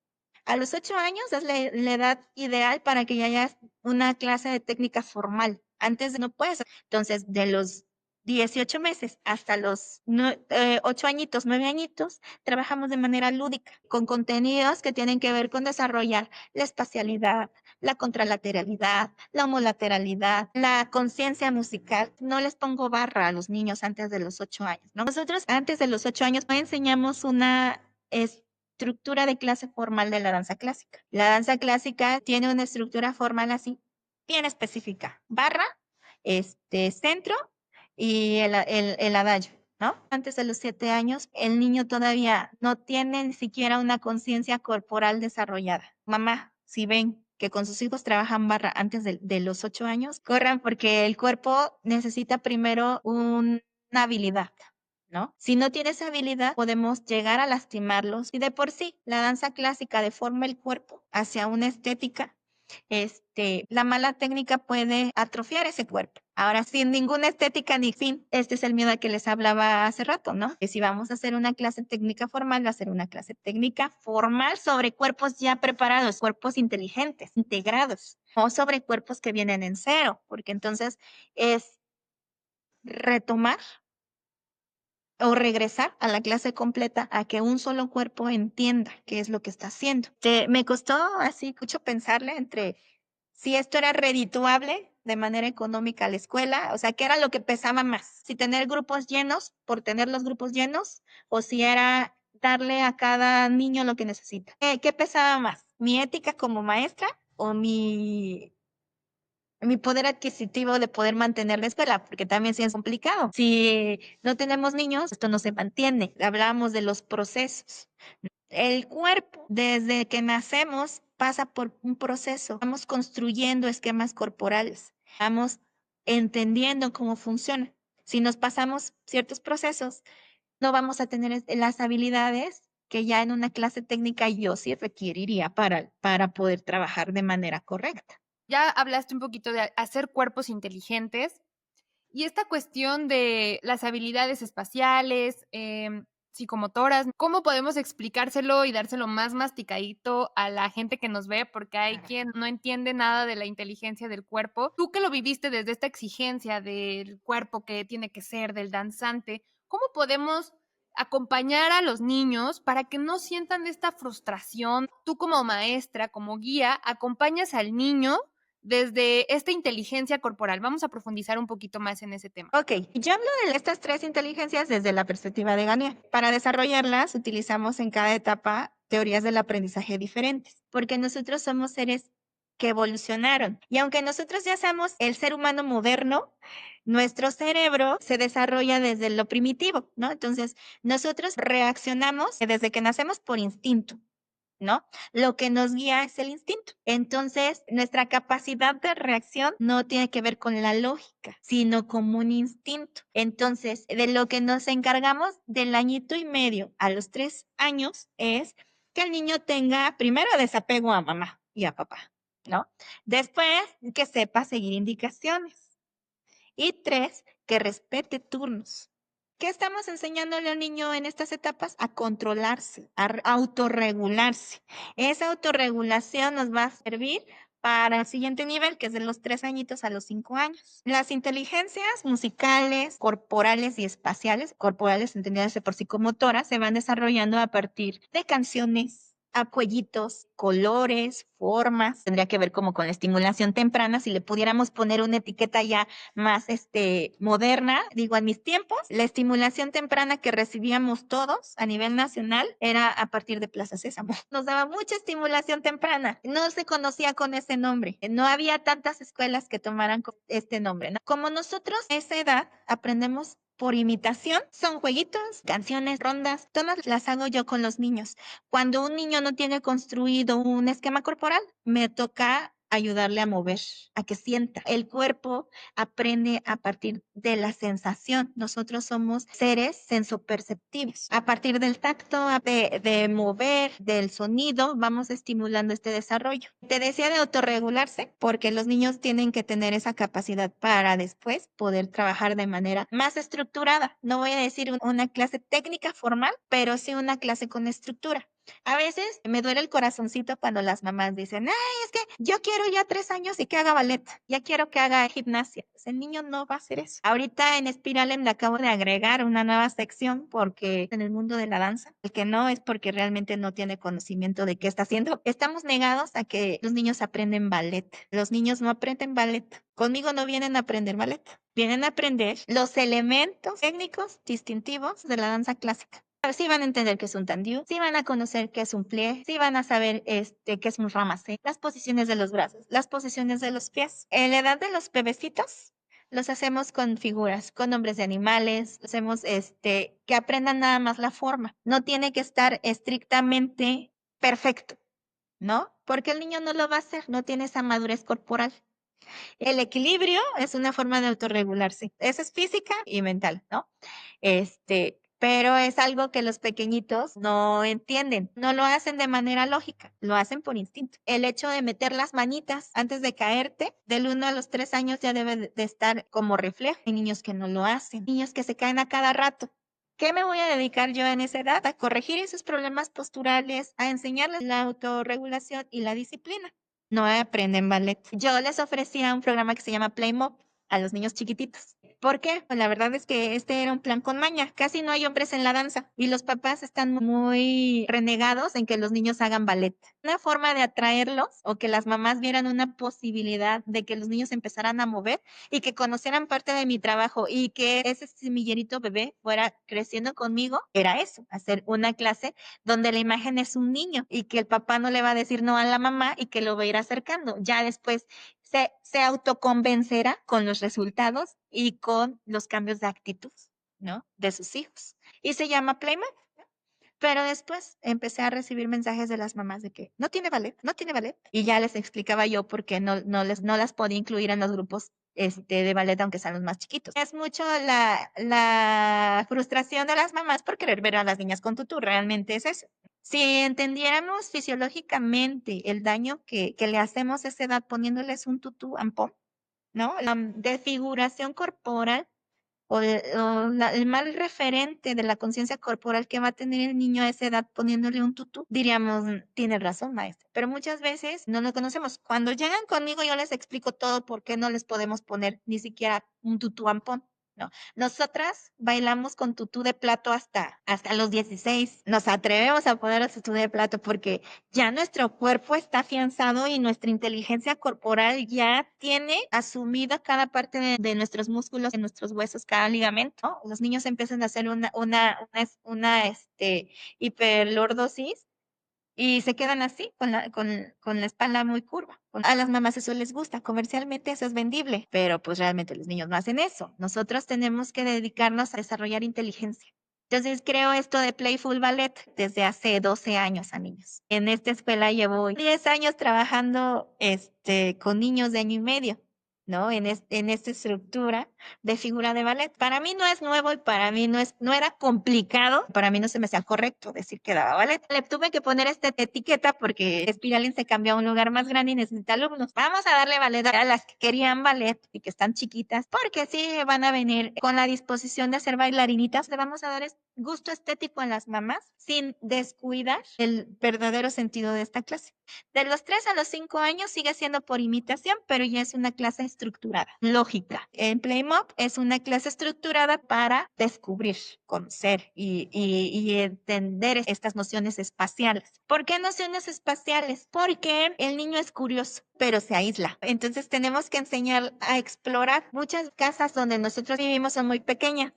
S1: A los 8 años es la edad ideal para que ya hayas una clase de técnica formal. Antes no puedes. Entonces, de los 18 meses hasta los 8 añitos, 9 añitos, trabajamos de manera lúdica, con contenidos que tienen que ver con desarrollar la espacialidad, la contralateralidad, la homolateralidad, la conciencia musical. No les pongo barra a los niños antes de los 8 años, ¿no? Nosotros antes de los 8 años no enseñamos una estructura de clase formal de la danza clásica. La danza clásica tiene una estructura formal así, bien específica. Barra, centro y el adagio, ¿no? Antes de los 7 años, el niño todavía no tiene ni siquiera una conciencia corporal desarrollada. Mamá, si ven que con sus hijos trabajan barra antes de los 8 años, corran porque el cuerpo necesita primero una habilidad, ¿no? Si no tienes habilidad, podemos llegar a lastimarlos. Y de por sí, la danza clásica deforma el cuerpo hacia una estética. La mala técnica puede atrofiar ese cuerpo. Ahora, sin ninguna estética ni fin, este es el miedo que les hablaba hace rato, ¿no? Que si vamos a hacer una clase técnica formal, va a ser una clase técnica formal sobre cuerpos ya preparados, cuerpos inteligentes, integrados, o sobre cuerpos que vienen en cero, porque entonces es retomar o regresar a la clase completa a que un solo cuerpo entienda qué es lo que está haciendo. Me costó así mucho pensarle entre si esto era redituable de manera económica a la escuela, o sea, qué era lo que pesaba más, si tener grupos llenos por tener los grupos llenos o si era darle a cada niño lo que necesita. ¿Qué pesaba más? ¿Mi ética como maestra o mi poder adquisitivo de poder mantener la escuela? Porque también sí es complicado. Si no tenemos niños, esto no se mantiene. Hablábamos de los procesos. El cuerpo, desde que nacemos, pasa por un proceso. Vamos construyendo esquemas corporales. Vamos entendiendo cómo funciona. Si nos pasamos ciertos procesos, no vamos a tener las habilidades que ya en una clase técnica yo sí requeriría para poder trabajar de manera correcta.
S2: Ya hablaste un poquito de hacer cuerpos inteligentes y esta cuestión de las habilidades espaciales, psicomotoras, ¿cómo podemos explicárselo y dárselo más masticadito a la gente que nos ve? Porque hay quien no entiende nada de la inteligencia del cuerpo. Tú que lo viviste desde esta exigencia del cuerpo que tiene que ser, del danzante, ¿cómo podemos acompañar a los niños para que no sientan esta frustración? Tú como maestra, como guía, acompañas al niño desde esta inteligencia corporal. Vamos a profundizar un poquito más en ese tema.
S1: Ok, yo hablo de estas 3 inteligencias desde la perspectiva de Gania. Para desarrollarlas, utilizamos en cada etapa teorías del aprendizaje diferentes, porque nosotros somos seres que evolucionaron. Y aunque nosotros ya seamos el ser humano moderno, nuestro cerebro se desarrolla desde lo primitivo, ¿no? Entonces, nosotros reaccionamos desde que nacemos por instinto, ¿no? Lo que nos guía es el instinto. Entonces, nuestra capacidad de reacción no tiene que ver con la lógica, sino como un instinto. Entonces, de lo que nos encargamos del añito y medio a los 3 años es que el niño tenga primero desapego a mamá y a papá, ¿no? Después, que sepa seguir indicaciones. Y 3, que respete turnos. ¿Qué estamos enseñándole al niño en estas etapas? A controlarse, a autorregularse. Esa autorregulación nos va a servir para el siguiente nivel, que es de los 3 añitos a los 5 años. Las inteligencias musicales, corporales y espaciales, corporales entendidas por psicomotoras, se van desarrollando a partir de canciones, apoyitos, colores, formas. Tendría que ver como con la estimulación temprana. Si le pudiéramos poner una etiqueta ya más moderna, digo, en mis tiempos, la estimulación temprana que recibíamos todos a nivel nacional era a partir de Plaza Sésamo. Nos daba mucha estimulación temprana. No se conocía con ese nombre. No había tantas escuelas que tomaran este nombre, ¿no? Como nosotros a esa edad aprendemos por imitación, son jueguitos, canciones, rondas, todas las hago yo con los niños. Cuando un niño no tiene construido un esquema corporal, me toca ayudarle a mover, a que sienta. El cuerpo aprende a partir de la sensación. Nosotros somos seres sensoperceptivos. A partir del tacto, de mover, del sonido, vamos estimulando este desarrollo. Te decía de autorregularse, porque los niños tienen que tener esa capacidad para después poder trabajar de manera más estructurada. No voy a decir una clase técnica formal, pero sí una clase con estructura. A veces me duele el corazoncito cuando las mamás dicen, ay, es que yo quiero ya 3 años y que haga ballet, ya quiero que haga gimnasia. Pues el niño no va a hacer eso. Ahorita en Spiralen le acabo de agregar una nueva sección porque en el mundo de la danza, el que no es porque realmente no tiene conocimiento de qué está haciendo. Estamos negados a que los niños aprenden ballet. Los niños no aprenden ballet. Conmigo no vienen a aprender ballet. Vienen a aprender los elementos técnicos distintivos de la danza clásica. Sí van a entender qué es un tendu, sí van a conocer qué es un plie, sí van a saber qué es un ramacé, las posiciones de los brazos, las posiciones de los pies. En la edad de los bebecitos, los hacemos con figuras, con nombres de animales, hacemos que aprendan nada más la forma. No tiene que estar estrictamente perfecto, ¿no? Porque el niño no lo va a hacer, no tiene esa madurez corporal. El equilibrio es una forma de autorregularse. Esa es física y mental, ¿no? Pero es algo que los pequeñitos no entienden, no lo hacen de manera lógica, lo hacen por instinto. El hecho de meter las manitas antes de caerte, del 1 a los 3 años ya debe de estar como reflejo. Hay niños que no lo hacen, niños que se caen a cada rato. ¿Qué me voy a dedicar yo en esa edad? A corregir esos problemas posturales, a enseñarles la autorregulación y la disciplina. No aprenden ballet. Yo les ofrecía un programa que se llama Play Mob a los niños chiquititos. ¿Por qué? Pues la verdad es que este era un plan con maña. Casi no hay hombres en la danza y los papás están muy renegados en que los niños hagan ballet. Una forma de atraerlos o que las mamás vieran una posibilidad de que los niños empezaran a mover y que conocieran parte de mi trabajo y que ese semillerito bebé fuera creciendo conmigo, era eso, hacer una clase donde la imagen es un niño y que el papá no le va a decir no a la mamá y que lo va a ir acercando. Ya después se autoconvencerá con los resultados y con los cambios de actitud, ¿no? De sus hijos. Y se llama Playmat. Pero después empecé a recibir mensajes de las mamás de que no tiene ballet, no tiene ballet. Y ya les explicaba yo por qué no las podía incluir en los grupos de ballet, aunque sean los más chiquitos. Es mucho la frustración de las mamás por querer ver a las niñas con tutú, realmente es eso. Si entendiéramos fisiológicamente el daño que le hacemos a esa edad poniéndoles un tutú ampón, ¿no? La desfiguración corporal el mal referente de la conciencia corporal que va a tener el niño a esa edad poniéndole un tutú, diríamos, tiene razón, maestra. Pero muchas veces no lo conocemos. Cuando llegan conmigo, yo les explico todo por qué no les podemos poner ni siquiera un tutú ampón. No, nosotras bailamos con tutú de plato hasta los 16. Nos atrevemos a poner el tutú de plato porque ya nuestro cuerpo está afianzado y nuestra inteligencia corporal ya tiene asumida cada parte de nuestros músculos, de nuestros huesos, cada ligamento, ¿no? Los niños empiezan a hacer una hiperlordosis y se quedan así, con la espalda muy curva. A las mamás eso les gusta, comercialmente eso es vendible, pero pues realmente los niños no hacen eso. Nosotros tenemos que dedicarnos a desarrollar inteligencia. Entonces creo esto de Playful Ballet desde hace 12 años a niños. En esta escuela llevo 10 años trabajando con niños de año y medio, ¿no? En esta estructura de figura de ballet. Para mí no es nuevo y para mí no era complicado. Para mí no se me hacía correcto decir que daba ballet. Le tuve que poner esta etiqueta porque Spiralen se cambió a un lugar más grande y necesita alumnos. Vamos a darle ballet a las que querían ballet y que están chiquitas, porque sí van a venir con la disposición de ser bailarinitas. Le vamos a dar gusto estético a las mamás sin descuidar el verdadero sentido de esta clase. De los 3 a los 5 años sigue siendo por imitación, pero ya es una clase estructurada, lógica. En Playmob es una clase estructurada para descubrir, conocer y entender estas nociones espaciales. ¿Por qué nociones espaciales? Porque el niño es curioso, pero se aísla. Entonces tenemos que enseñar a explorar. Muchas casas donde nosotros vivimos son muy pequeñas.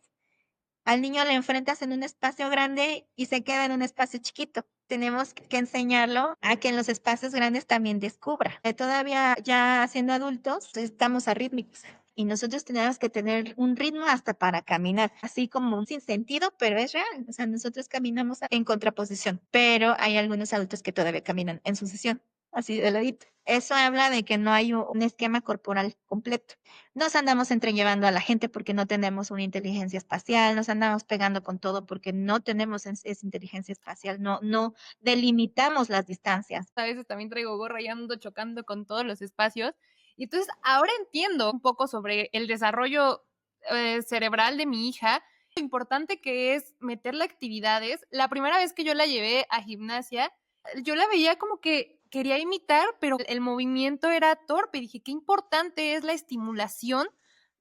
S1: Al niño le enfrentas en un espacio grande y se queda en un espacio chiquito. Tenemos que enseñarlo a que en los espacios grandes también descubra. Todavía ya siendo adultos estamos arrítmicos y nosotros tenemos que tener un ritmo hasta para caminar, así como un sinsentido, pero es real. O sea, nosotros caminamos en contraposición, pero hay algunos adultos que todavía caminan en sucesión, así de ladito. Eso habla de que no hay un esquema corporal completo. Nos andamos entrellevando a la gente porque no tenemos una inteligencia espacial, nos andamos pegando con todo porque no tenemos esa inteligencia espacial, no delimitamos las distancias.
S2: A veces también traigo gorra y ando chocando con todos los espacios. Y entonces ahora entiendo un poco sobre el desarrollo cerebral de mi hija lo importante que es meterle actividades. La primera vez que yo la llevé a gimnasia, yo la veía como que quería imitar, pero el movimiento era torpe. Dije, qué importante es la estimulación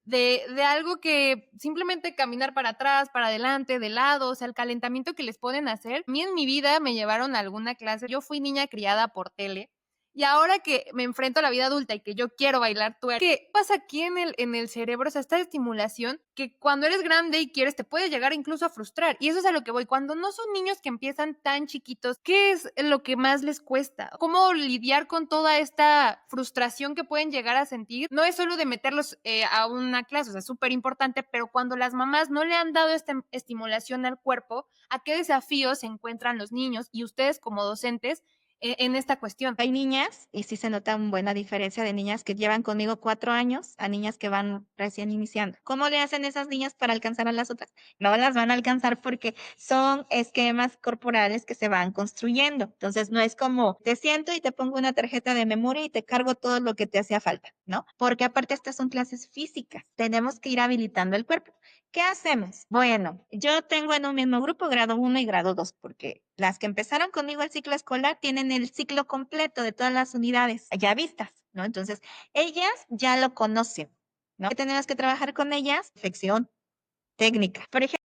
S2: de algo que simplemente caminar para atrás, para adelante, de lado, o sea, el calentamiento que les pueden hacer. A mí en mi vida me llevaron a alguna clase, yo fui niña criada por tele, y ahora que me enfrento a la vida adulta y que yo quiero bailar twerk, ¿qué pasa aquí en el cerebro? O sea, esta estimulación que cuando eres grande y quieres te puede llegar incluso a frustrar. Y eso es a lo que voy. Cuando no son niños que empiezan tan chiquitos, ¿qué es lo que más les cuesta? ¿Cómo lidiar con toda esta frustración que pueden llegar a sentir? No es solo de meterlos a una clase, o sea, es súper importante, pero cuando las mamás no le han dado esta estimulación al cuerpo, ¿a qué desafíos se encuentran los niños y ustedes como docentes en esta cuestión?
S1: Hay niñas, y sí se nota una buena diferencia de niñas que llevan conmigo 4 años a niñas que van recién iniciando. ¿Cómo le hacen esas niñas para alcanzar a las otras? No las van a alcanzar porque son esquemas corporales que se van construyendo. Entonces, no es como te siento y te pongo una tarjeta de memoria y te cargo todo lo que te hacía falta, ¿no? Porque aparte estas son clases físicas. Tenemos que ir habilitando el cuerpo. ¿Qué hacemos? Bueno, yo tengo en un mismo grupo grado 1 y grado 2, porque las que empezaron conmigo el ciclo escolar tienen el ciclo completo de todas las unidades ya vistas, ¿no? Entonces, ellas ya lo conocen, ¿no? ¿Qué tenemos que trabajar con ellas? Perfección técnica. Por ejemplo,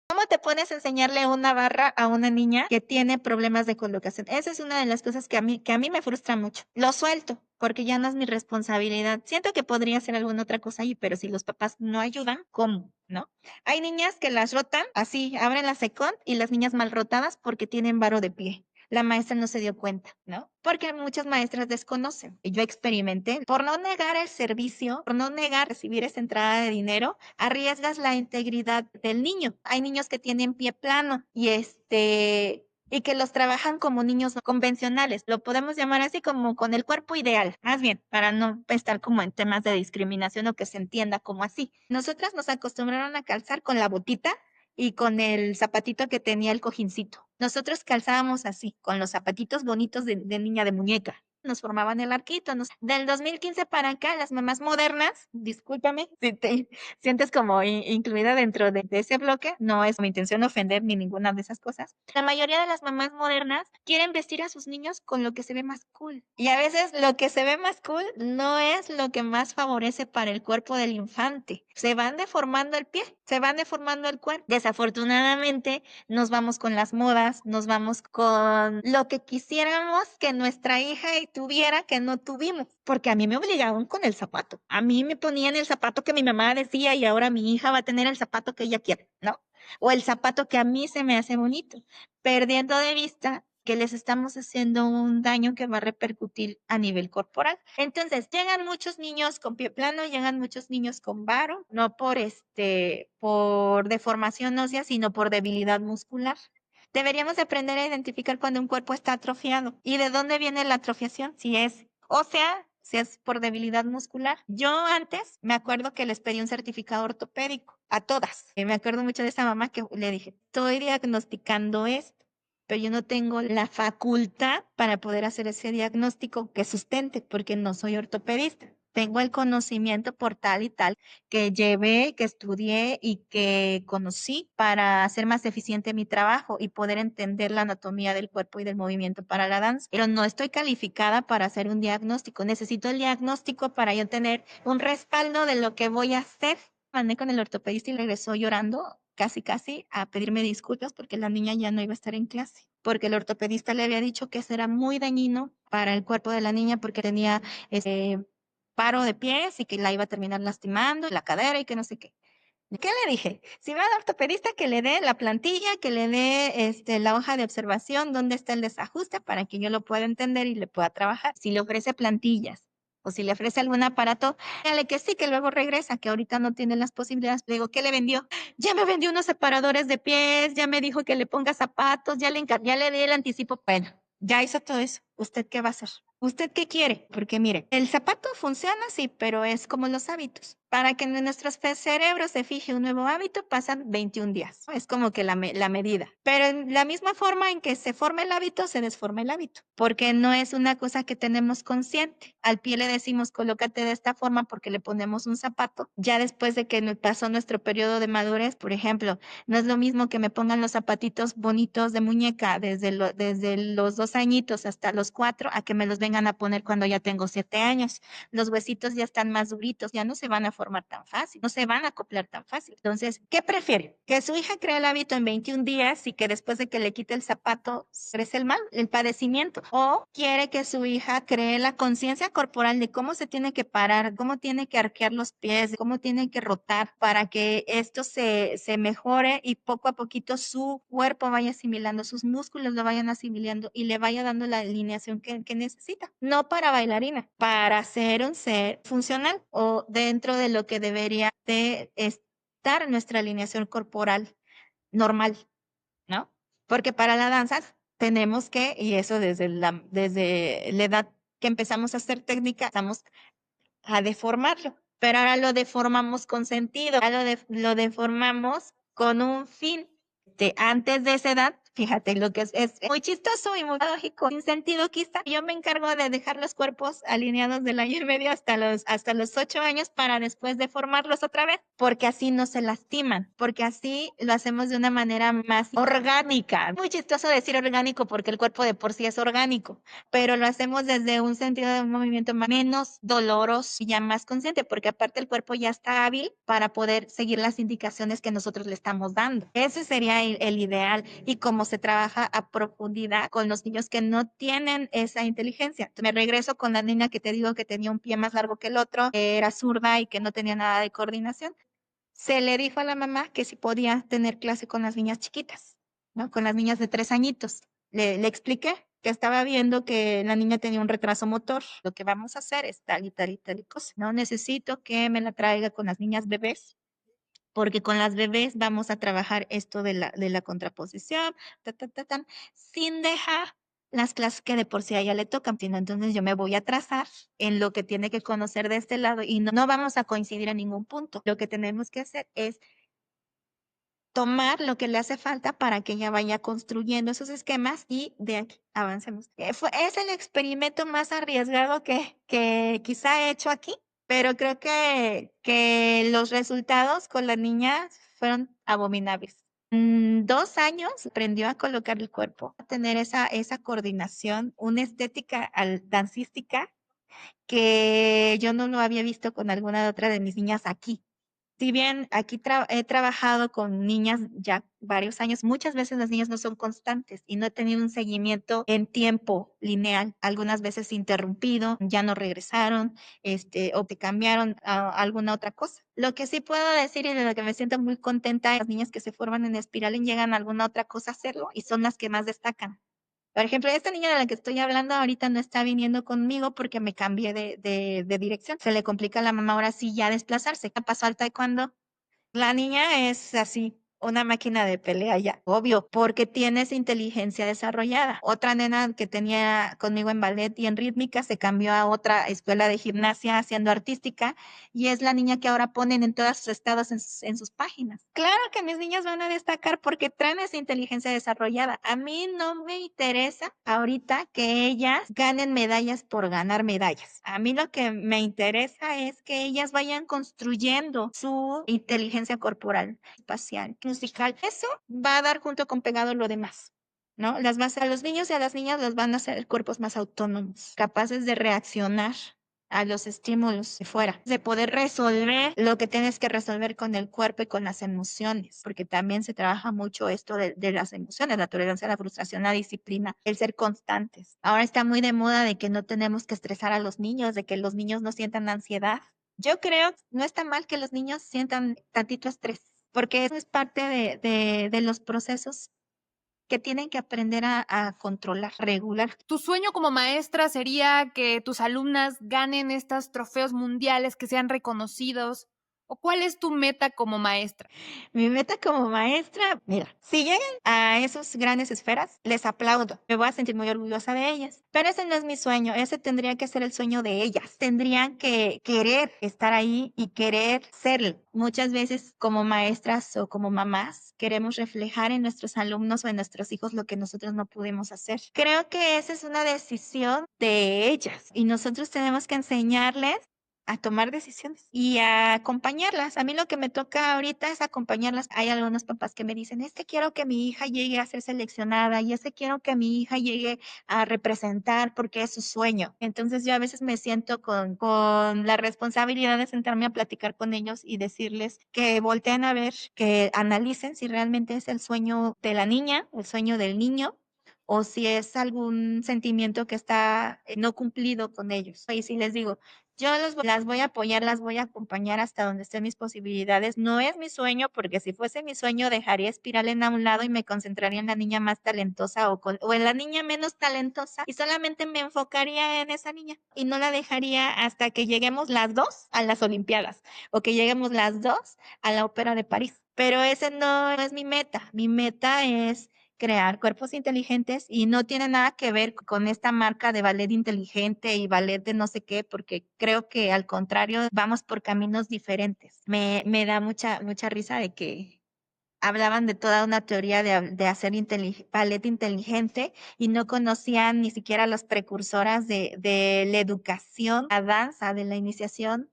S1: ¿cómo te pones a enseñarle una barra a una niña que tiene problemas de colocación? Esa es una de las cosas que a mí me frustra mucho. Lo suelto porque ya no es mi responsabilidad. Siento que podría hacer alguna otra cosa ahí, pero si los papás no ayudan, ¿cómo? ¿No? Hay niñas que las rotan así, abren la secón y las niñas mal rotadas porque tienen varo de pie. La maestra no se dio cuenta, ¿no? Porque muchas maestras desconocen. Y yo experimenté. Por no negar el servicio, por no negar recibir esa entrada de dinero, arriesgas la integridad del niño. Hay niños que tienen pie plano y que los trabajan como niños no convencionales. Lo podemos llamar así como con el cuerpo ideal, más bien, para no estar como en temas de discriminación o que se entienda como así. Nosotras nos acostumbraron a calzar con la botita y con el zapatito que tenía el cojincito. Nosotros calzábamos así, con los zapatitos bonitos de niña de muñeca. Nos formaban el arquito. Del 2015 para acá, las mamás modernas, discúlpame si te sientes como incluida dentro de ese bloque, no es mi intención ofender ni ninguna de esas cosas. La mayoría de las mamás modernas quieren vestir a sus niños con lo que se ve más cool. Y a veces lo que se ve más cool no es lo que más favorece para el cuerpo del infante. Se van deformando el pie se va deformando el cuerpo. Desafortunadamente, nos vamos con las modas, nos vamos con lo que quisiéramos que nuestra hija tuviera que no tuvimos, porque a mí me obligaron con el zapato. A mí me ponían el zapato que mi mamá decía y ahora mi hija va a tener el zapato que ella quiere, ¿no? O el zapato que a mí se me hace bonito, perdiendo de vista que les estamos haciendo un daño que va a repercutir a nivel corporal. Entonces, llegan muchos niños con pie plano, llegan muchos niños con varo, no por deformación ósea, sino por debilidad muscular. Deberíamos aprender a identificar cuando un cuerpo está atrofiado y de dónde viene la atrofiación, si es ósea, si es por debilidad muscular. Yo antes me acuerdo que les pedí un certificado ortopédico a todas. Me acuerdo mucho de esa mamá que le dije, estoy diagnosticando esto, pero yo no tengo la facultad para poder hacer ese diagnóstico que sustente, porque no soy ortopedista. Tengo el conocimiento por tal y tal que llevé, que estudié y que conocí para hacer más eficiente mi trabajo y poder entender la anatomía del cuerpo y del movimiento para la danza. Pero no estoy calificada para hacer un diagnóstico. Necesito el diagnóstico para yo tener un respaldo de lo que voy a hacer. Mandé con el ortopedista y regresó llorando casi a pedirme disculpas porque la niña ya no iba a estar en clase, porque el ortopedista le había dicho que eso era muy dañino para el cuerpo de la niña porque tenía paro de pies y que la iba a terminar lastimando la cadera y que no sé qué. ¿Qué le dije? Si va al ortopedista, que le dé la plantilla, que le dé la hoja de observación, dónde está el desajuste para que yo lo pueda entender y le pueda trabajar. Si le ofrece plantillas o si le ofrece algún aparato, dígale que sí, que luego regresa, que ahorita no tiene las posibilidades. Le digo, ¿qué le vendió? Ya me vendió unos separadores de pies, ya me dijo que le ponga zapatos, ya le di el anticipo. Bueno, ya hizo todo eso. ¿Usted qué va a hacer? ¿Usted qué quiere? Porque mire, el zapato funciona, sí, pero es como los hábitos. Para que en nuestros cerebros se fije un nuevo hábito, pasan 21 días. Es como que la medida. Pero en la misma forma en que se forma el hábito, se desforma el hábito, porque no es una cosa que tenemos consciente. Al pie le decimos, colócate de esta forma porque le ponemos un zapato. Ya después de que pasó nuestro periodo de madurez, por ejemplo, no es lo mismo que me pongan los zapatitos bonitos de muñeca desde los 2 añitos hasta los 4, a que me los vengan a poner cuando ya tengo 7 años. Los huesitos ya están más duritos, ya no se van a formar tan fácil, no se van a acoplar tan fácil. Entonces, ¿qué prefiere? Que su hija cree el hábito en 21 días y que después de que le quite el zapato crece el mal, el padecimiento. ¿O quiere que su hija cree la conciencia corporal de cómo se tiene que parar, cómo tiene que arquear los pies, cómo tiene que rotar para que esto se mejore y poco a poquito su cuerpo vaya asimilando, sus músculos lo vayan asimilando y le vaya dando la alineación que necesita? No para bailarina, para ser un ser funcional o dentro de lo que debería de estar nuestra alineación corporal normal, ¿no? Porque para la danza tenemos que, y eso desde la edad que empezamos a hacer técnica, estamos a deformarlo, pero ahora lo deformamos con sentido, ahora lo deformamos con un fin. Antes de esa edad, fíjate, lo que es muy chistoso y muy lógico, sin sentido quizá. Yo me encargo de dejar los cuerpos alineados del año y medio hasta los 8 años para después deformarlos otra vez, porque así no se lastiman, porque así lo hacemos de una manera más orgánica. Muy chistoso decir orgánico porque el cuerpo de por sí es orgánico, pero lo hacemos desde un sentido de un movimiento menos doloroso y ya más consciente, porque aparte el cuerpo ya está hábil para poder seguir las indicaciones que nosotros le estamos dando. Ese sería el ideal y cómo se trabaja a profundidad con los niños que no tienen esa inteligencia. Me regreso con la niña que te digo que tenía un pie más largo que el otro, que era zurda y que no tenía nada de coordinación. Se le dijo a la mamá que si podía tener clase con las niñas chiquitas, ¿no? Con las niñas de 3 añitos. Le expliqué que estaba viendo que la niña tenía un retraso motor. Lo que vamos a hacer es tal y tal y tal y cosa. No necesito que me la traiga con las niñas bebés, porque con las bebés vamos a trabajar esto de la contraposición, sin dejar las clases que de por sí a ella le tocan, sino entonces yo me voy a trazar en lo que tiene que conocer de este lado y no vamos a coincidir en ningún punto. Lo que tenemos que hacer es tomar lo que le hace falta para que ella vaya construyendo esos esquemas y de aquí avancemos. Es el experimento más arriesgado que quizá he hecho aquí, pero creo que los resultados con la niña fueron abominables. 2 años aprendió a colocar el cuerpo, a tener esa coordinación, una estética dancística que yo no lo había visto con alguna otra de mis niñas aquí. Si bien aquí he trabajado con niñas ya varios años, muchas veces las niñas no son constantes y no he tenido un seguimiento en tiempo lineal. Algunas veces interrumpido, ya no regresaron, o te cambiaron a alguna otra cosa. Lo que sí puedo decir y de lo que me siento muy contenta, las niñas que se forman en espiral y llegan a alguna otra cosa a hacerlo y son las que más destacan. Por ejemplo, esta niña de la que estoy hablando ahorita no está viniendo conmigo porque me cambié de dirección. Se le complica a la mamá ahora sí ya desplazarse. Pasó al taekwondo. La niña es así, una máquina de pelea ya, obvio, porque tiene esa inteligencia desarrollada. Otra nena que tenía conmigo en ballet y en rítmica se cambió a otra escuela de gimnasia haciendo artística y es la niña que ahora ponen en todos sus estados en sus páginas. Claro que mis niñas van a destacar porque traen esa inteligencia desarrollada. A mí no me interesa ahorita que ellas ganen medallas por ganar medallas. A mí lo que me interesa es que ellas vayan construyendo su inteligencia corporal, espacial, musical. Eso va a dar junto con pegado lo demás. ¿No? A los niños y a las niñas los van a hacer cuerpos más autónomos, capaces de reaccionar a los estímulos de fuera, de poder resolver lo que tienes que resolver con el cuerpo y con las emociones, porque también se trabaja mucho esto de las emociones, la tolerancia a la frustración, la disciplina, el ser constantes. Ahora está muy de moda de que no tenemos que estresar a los niños, de que los niños no sientan ansiedad. Yo creo que no está mal que los niños sientan tantito estrés, porque eso es parte de los procesos que tienen que aprender a controlar, regular.
S2: ¿Tu sueño como maestra sería que tus alumnas ganen estos trofeos mundiales, que sean reconocidos? ¿O cuál es tu meta como maestra?
S1: Mi meta como maestra, mira, si llegan a esas grandes esferas, les aplaudo. Me voy a sentir muy orgullosa de ellas. Pero ese no es mi sueño, ese tendría que ser el sueño de ellas. Tendrían que querer estar ahí y querer serlo. Muchas veces como maestras o como mamás queremos reflejar en nuestros alumnos o en nuestros hijos lo que nosotros no pudimos hacer. Creo que esa es una decisión de ellas y nosotros tenemos que enseñarles a tomar decisiones y a acompañarlas. A mí lo que me toca ahorita es acompañarlas. Hay algunos papás que me dicen, es que quiero que mi hija llegue a ser seleccionada y es que quiero que mi hija llegue a representar porque es su sueño. Entonces yo a veces me siento con la responsabilidad de sentarme a platicar con ellos y decirles que volteen a ver, que analicen si realmente es el sueño de la niña, el sueño del niño o si es algún sentimiento que está no cumplido con ellos. Y si les digo, las voy a apoyar, las voy a acompañar hasta donde estén mis posibilidades. No es mi sueño, porque si fuese mi sueño dejaría Espiral en a un lado y me concentraría en la niña más talentosa o en la niña menos talentosa y solamente me enfocaría en esa niña y no la dejaría hasta que lleguemos las dos a las Olimpiadas o que lleguemos las dos a la Ópera de París. Pero ese no es mi meta. Mi meta es crear cuerpos inteligentes y no tiene nada que ver con esta marca de ballet inteligente y ballet de no sé qué, porque creo que al contrario vamos por caminos diferentes. Me da mucha risa de que hablaban de toda una teoría de hacer ballet inteligente y no conocían ni siquiera las precursoras de la educación, la danza, de la iniciación,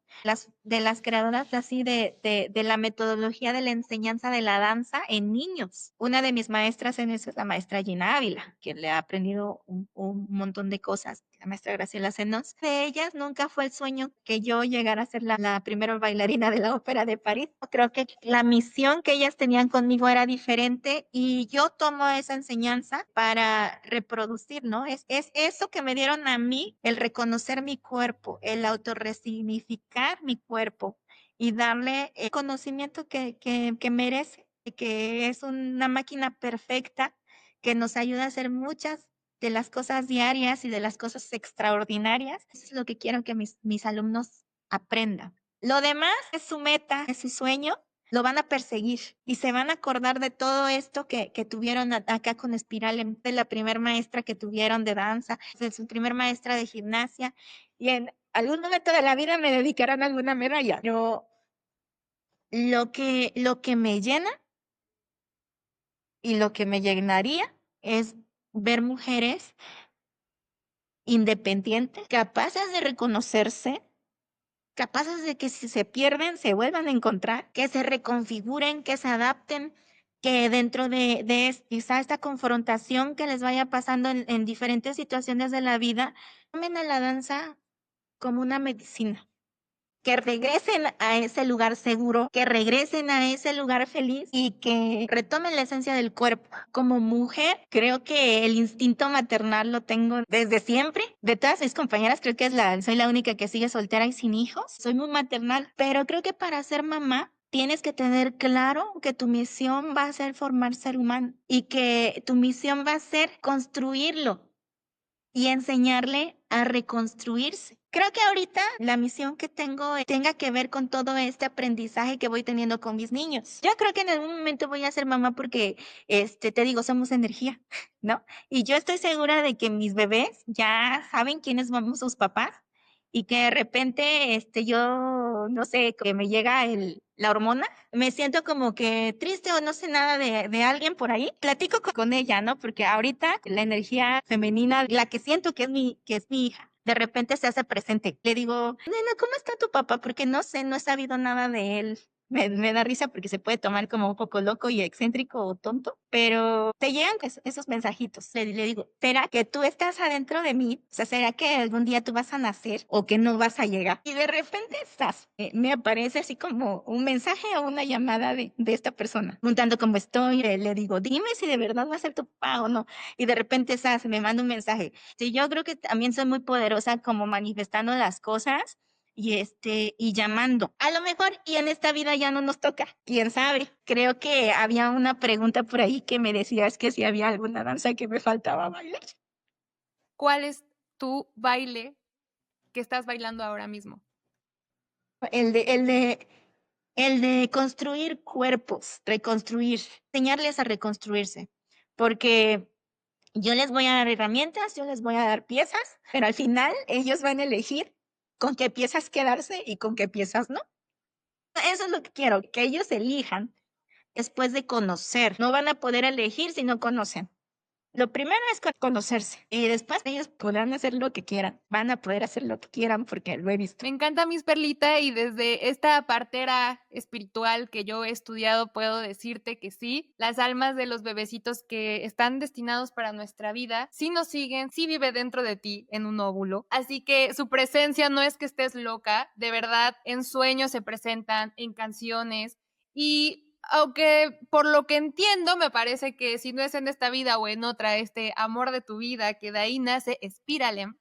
S1: de las creadoras así de la metodología de la enseñanza de la danza en niños. Una de mis maestras en eso es la maestra Gina Ávila, quien le ha aprendido un montón de cosas, la maestra Graciela Senos. De ellas nunca fue el sueño que yo llegara a ser la primera bailarina de la Ópera de París. Creo que la misión que ellas tenían conmigo era diferente y yo tomo esa enseñanza para reproducir, ¿no? Es eso que me dieron a mí, el reconocer mi cuerpo, el autorresignificar mi cuerpo y darle el conocimiento que merece, que es una máquina perfecta que nos ayuda a hacer muchas de las cosas diarias y de las cosas extraordinarias. Eso es lo que quiero que mis alumnos aprendan. Lo demás es su meta, es su sueño, lo van a perseguir y se van a acordar de todo esto que tuvieron acá con Espiral, de la primer maestra que tuvieron de danza, de su primer maestra de gimnasia y en algún momento de la vida me dedicarán a alguna medalla. Pero lo que me llena y lo que me llenaría es ver mujeres independientes, capaces de reconocerse, capaces de que si se pierden, se vuelvan a encontrar, que se reconfiguren, que se adapten, que dentro de quizá esta confrontación que les vaya pasando en diferentes situaciones de la vida, tomen a la danza como una medicina, que regresen a ese lugar seguro, que regresen a ese lugar feliz y que retomen la esencia del cuerpo. Como mujer, creo que el instinto maternal lo tengo desde siempre. De todas mis compañeras, creo que soy la única que sigue soltera y sin hijos. Soy muy maternal, pero creo que para ser mamá tienes que tener claro que tu misión va a ser formar ser humano y que tu misión va a ser construirlo y enseñarle a reconstruirse. Creo que ahorita la misión que tengo tenga que ver con todo este aprendizaje que voy teniendo con mis niños. Yo creo que en algún momento voy a ser mamá porque, te digo, somos energía, ¿no? Y yo estoy segura de que mis bebés ya saben quiénes somos sus papás y que de repente, yo, no sé, que me llega la hormona, me siento como que triste o no sé nada de alguien por ahí, platico con ella, ¿no? Porque ahorita la energía femenina, la que siento que es mi hija, de repente se hace presente. Le digo, nena, ¿cómo está tu papá? Porque no sé, no he sabido nada de él. Me da risa porque se puede tomar como un poco loco y excéntrico o tonto, pero te llegan esos mensajitos. Le digo, ¿será que tú estás adentro de mí? O sea, ¿será que algún día tú vas a nacer o que no vas a llegar? Y de repente me aparece así como un mensaje o una llamada de esta persona, preguntando cómo estoy. Le digo, dime si de verdad va a ser tu papá o no. Y de repente me manda un mensaje. Sí, yo creo que también soy muy poderosa como manifestando las cosas y llamando. A lo mejor y en esta vida ya no nos toca, quién sabe. Creo que había una pregunta por ahí que me decías que si había alguna danza que me faltaba bailar.
S2: ¿Cuál es tu baile que estás bailando ahora mismo?
S1: El de, el de, el de construir cuerpos, reconstruir, enseñarles a reconstruirse, porque yo les voy a dar herramientas, yo les voy a dar piezas, pero al final ellos van a elegir con qué piezas quedarse y con qué piezas no. Eso es lo que quiero, que ellos elijan después de conocer. No van a poder elegir si no conocen. Lo primero es conocerse y después ellos podrán hacer lo que quieran. Van a poder hacer lo que quieran porque lo he visto.
S2: Me encanta Miss Perlita y desde esta partera espiritual que yo he estudiado puedo decirte que sí, las almas de los bebecitos que están destinados para nuestra vida sí nos siguen, sí vive dentro de ti en un óvulo. Así que su presencia no es que estés loca, de verdad en sueños se presentan, en canciones y aunque por lo que entiendo me parece que si no es en esta vida o en otra, este amor de tu vida que de ahí nace Spiralem.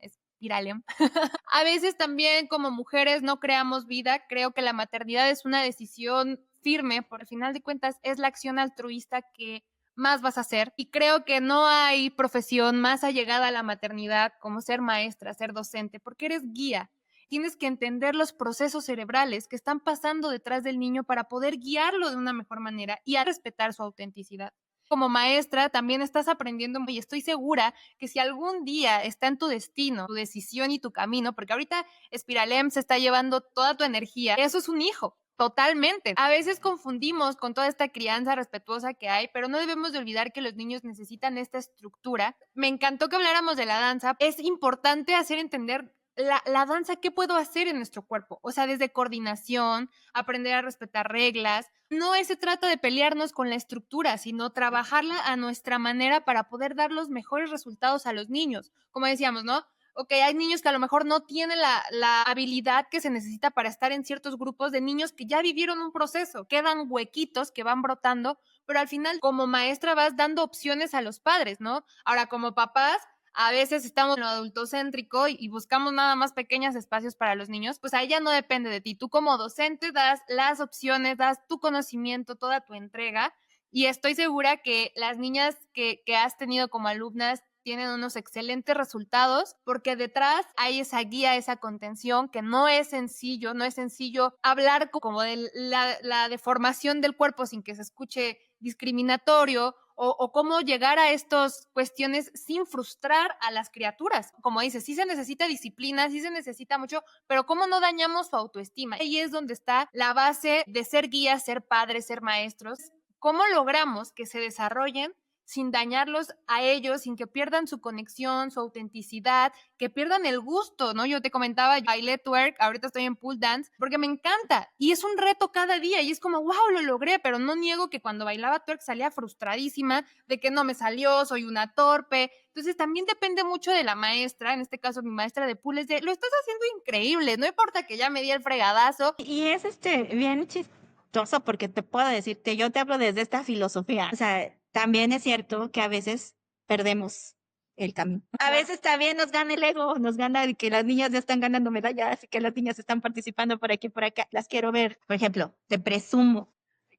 S2: A veces también como mujeres no creamos vida, creo que la maternidad es una decisión firme, por el final de cuentas es la acción altruista que más vas a hacer y creo que no hay profesión más allegada a la maternidad como ser maestra, ser docente, porque eres guía. Tienes que entender los procesos cerebrales que están pasando detrás del niño para poder guiarlo de una mejor manera y a respetar su autenticidad. Como maestra también estás aprendiendo y estoy segura que si algún día está en tu destino, tu decisión y tu camino, porque ahorita Spiralem se está llevando toda tu energía, eso es un hijo. Totalmente. A veces confundimos con toda esta crianza respetuosa que hay, pero no debemos de olvidar que los niños necesitan esta estructura. Me encantó que habláramos de la danza. Es importante hacer entender la danza, ¿qué puedo hacer en nuestro cuerpo? O sea, desde coordinación, aprender a respetar reglas. No se trata de pelearnos con la estructura, sino trabajarla a nuestra manera para poder dar los mejores resultados a los niños. Como decíamos, ¿no? Ok, hay niños que a lo mejor no tienen la habilidad que se necesita para estar en ciertos grupos de niños que ya vivieron un proceso, quedan huequitos que van brotando, pero al final como maestra vas dando opciones a los padres, ¿no? Ahora como papás, a veces estamos en lo adultocéntrico y buscamos nada más pequeños espacios para los niños, pues ahí ya no depende de ti. Tú como docente das las opciones, das tu conocimiento, toda tu entrega y estoy segura que las niñas que has tenido como alumnas tienen unos excelentes resultados porque detrás hay esa guía, esa contención que no es sencillo, no es sencillo hablar como de la deformación del cuerpo sin que se escuche discriminatorio o cómo llegar a estas cuestiones sin frustrar a las criaturas. Como dices, sí se necesita disciplina, sí se necesita mucho, pero cómo no dañamos su autoestima. Ahí es donde está la base de ser guías, ser padres, ser maestros. ¿Cómo logramos que se desarrollen sin dañarlos a ellos, sin que pierdan su conexión, su autenticidad, que pierdan el gusto, ¿no? Yo te comentaba, yo bailé twerk, ahorita estoy en pole dance, porque me encanta y es un reto cada día y es como, wow, lo logré, pero no niego que cuando bailaba twerk salía frustradísima de que no me salió, soy una torpe. Entonces también depende mucho de la maestra, en este caso mi maestra de pool es de, lo estás haciendo increíble, no importa que ya me di el fregadazo.
S1: Y es bien chistoso porque te puedo decirte, yo te hablo desde esta filosofía. O sea, también es cierto que a veces perdemos el camino. A veces también nos gana el ego, nos gana el que las niñas ya están ganando medallas y que las niñas están participando por aquí y por acá. Las quiero ver. Por ejemplo, te presumo.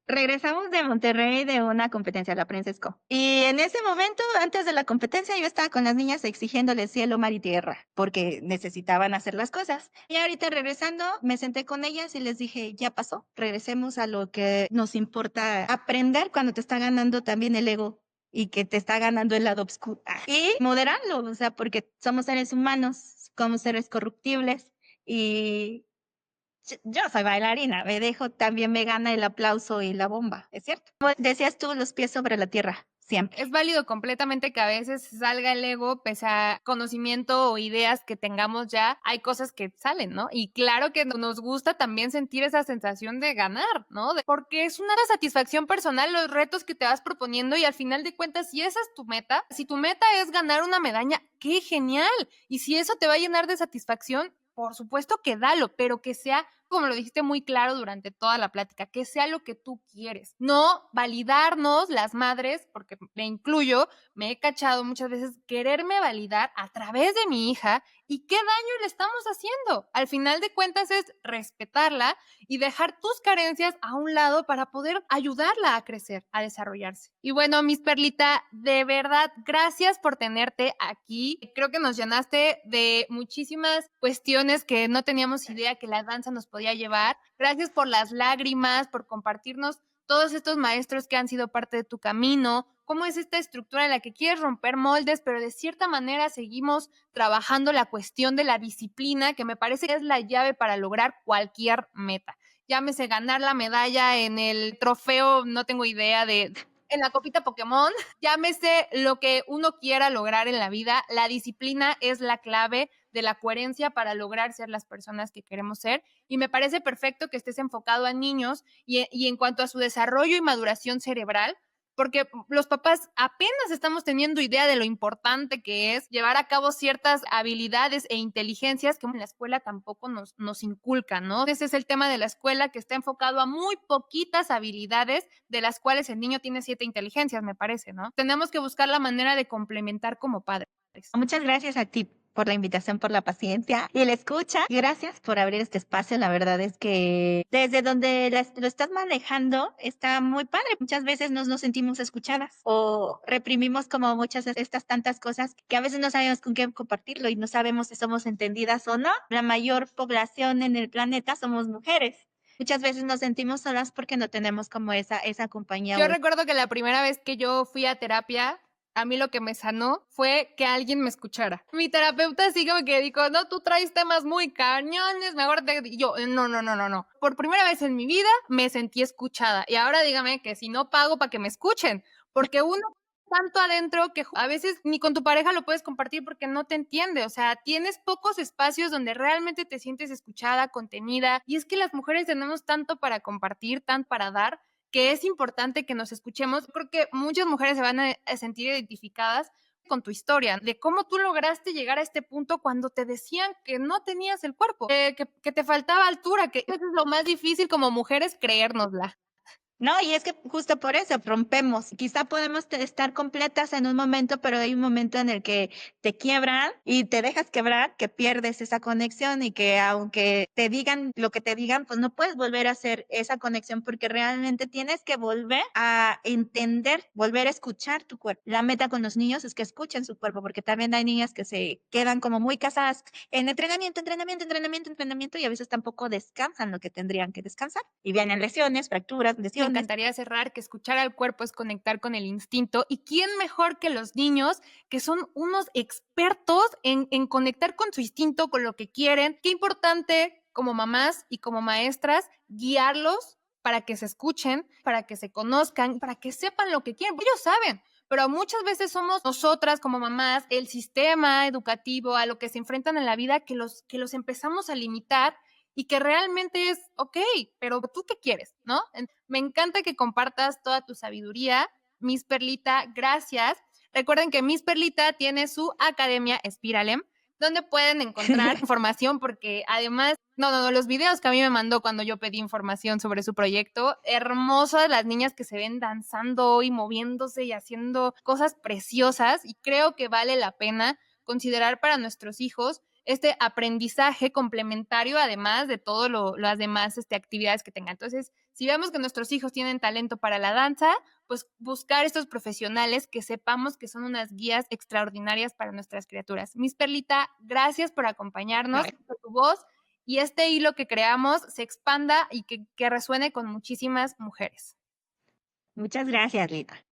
S1: Regresamos de Monterrey de una competencia, la Princess Co. Y en ese momento, antes de la competencia, yo estaba con las niñas exigiéndoles cielo, mar y tierra, porque necesitaban hacer las cosas. Y ahorita regresando, me senté con ellas y les dije, ya pasó, regresemos a lo que nos importa aprender cuando te está ganando también el ego y que te está ganando el lado oscuro. Y moderarlo, o sea, porque somos seres humanos, somos seres corruptibles y yo soy bailarina, también me gana el aplauso y la bomba, ¿es cierto? Como decías tú, los pies sobre la tierra, siempre.
S2: Es válido completamente que a veces salga el ego, pese a conocimiento o ideas que tengamos ya, hay cosas que salen, ¿no? Y claro que nos gusta también sentir esa sensación de ganar, ¿no? Porque es una satisfacción personal los retos que te vas proponiendo y al final de cuentas, si esa es tu meta, si tu meta es ganar una medalla, ¡qué genial! Y si eso te va a llenar de satisfacción, por supuesto que dalo, pero que sea, como lo dijiste muy claro durante toda la plática, que sea lo que tú quieres. No validarnos las madres, porque me incluyo, me he cachado muchas veces quererme validar a través de mi hija y qué daño le estamos haciendo. Al final de cuentas es respetarla y dejar tus carencias a un lado para poder ayudarla a crecer, a desarrollarse. Y bueno, Miss Perlita, de verdad, gracias por tenerte aquí. Creo que nos llenaste de muchísimas cuestiones que no teníamos idea que la danza nos podía llevar. Gracias por las lágrimas, por compartirnos todos estos maestros que han sido parte de tu camino, cómo es esta estructura en la que quieres romper moldes, pero de cierta manera seguimos trabajando la cuestión de la disciplina, que me parece que es la llave para lograr cualquier meta. Llámese ganar la medalla en el trofeo, no tengo idea en la copita Pokémon, llámese lo que uno quiera lograr en la vida, la disciplina es la clave de la coherencia para lograr ser las personas que queremos ser y me parece perfecto que estés enfocado a niños y en cuanto a su desarrollo y maduración cerebral, porque los papás apenas estamos teniendo idea de lo importante que es llevar a cabo ciertas habilidades e inteligencias que en la escuela tampoco nos inculcan, ¿no? Ese es el tema de la escuela, que está enfocado a muy poquitas habilidades, de las cuales el niño tiene 7 inteligencias, me parece, ¿no? Tenemos que buscar la manera de complementar como padres.
S1: Muchas gracias a ti por la invitación, por la paciencia y la escucha. Gracias por abrir este espacio. La verdad es que desde donde lo estás manejando está muy padre. Muchas veces nos sentimos escuchadas o reprimimos como muchas de estas tantas cosas que a veces no sabemos con quién compartirlo y no sabemos si somos entendidas o no. La mayor población en el planeta somos mujeres. Muchas veces nos sentimos solas porque no tenemos como esa compañía.
S2: Yo recuerdo que la primera vez que yo fui a terapia, a mí lo que me sanó fue que alguien me escuchara. Mi terapeuta sí como que dijo, no, tú traes temas muy cañones, mejor te... Y yo, no. Por primera vez en mi vida me sentí escuchada. Y ahora dígame que si no pago para que me escuchen, porque uno tanto adentro que a veces ni con tu pareja lo puedes compartir porque no te entiende, o sea, tienes pocos espacios donde realmente te sientes escuchada, contenida, y es que las mujeres tenemos tanto para compartir, tanto para dar, que es importante que nos escuchemos. Creo que muchas mujeres se van a sentir identificadas con tu historia, de cómo tú lograste llegar a este punto cuando te decían que no tenías el cuerpo, que te faltaba altura, que eso es lo más difícil como mujeres, creérnosla.
S1: No, y es que justo por eso rompemos. Quizá podemos estar completas en un momento, pero hay un momento en el que te quiebran y te dejas quebrar, que pierdes esa conexión y que aunque te digan lo que te digan, pues no puedes volver a hacer esa conexión porque realmente tienes que volver a entender, volver a escuchar tu cuerpo. La meta con los niños es que escuchen su cuerpo, porque también hay niñas que se quedan como muy casadas en entrenamiento y a veces tampoco descansan lo que tendrían que descansar. Y vienen lesiones, fracturas,
S2: Me
S1: lesiones.
S2: encantaría cerrar que escuchar al cuerpo es conectar con el instinto. ¿Y quién mejor que los niños, que son unos expertos en conectar con su instinto, con lo que quieren? Qué importante como mamás y como maestras guiarlos para que se escuchen, para que se conozcan, para que sepan lo que quieren. Ellos saben, pero muchas veces somos nosotras como mamás, el sistema educativo a lo que se enfrentan en la vida que los empezamos a limitar y que realmente es, ok, pero ¿tú qué quieres? ¿No? Me encanta que compartas toda tu sabiduría. Miss Perlita, gracias. Recuerden que Miss Perlita tiene su academia Spiralem, donde pueden encontrar información, porque además, los videos que a mí me mandó cuando yo pedí información sobre su proyecto, hermosas las niñas que se ven danzando y moviéndose y haciendo cosas preciosas, y creo que vale la pena considerar para nuestros hijos este aprendizaje complementario, además de todas las demás actividades que tengan. Entonces, si vemos que nuestros hijos tienen talento para la danza, pues buscar estos profesionales que sepamos que son unas guías extraordinarias para nuestras criaturas. Miss Perlita, gracias por acompañarnos, por tu voz, y este hilo que creamos se expanda y que resuene con muchísimas mujeres.
S1: Muchas gracias, Lina.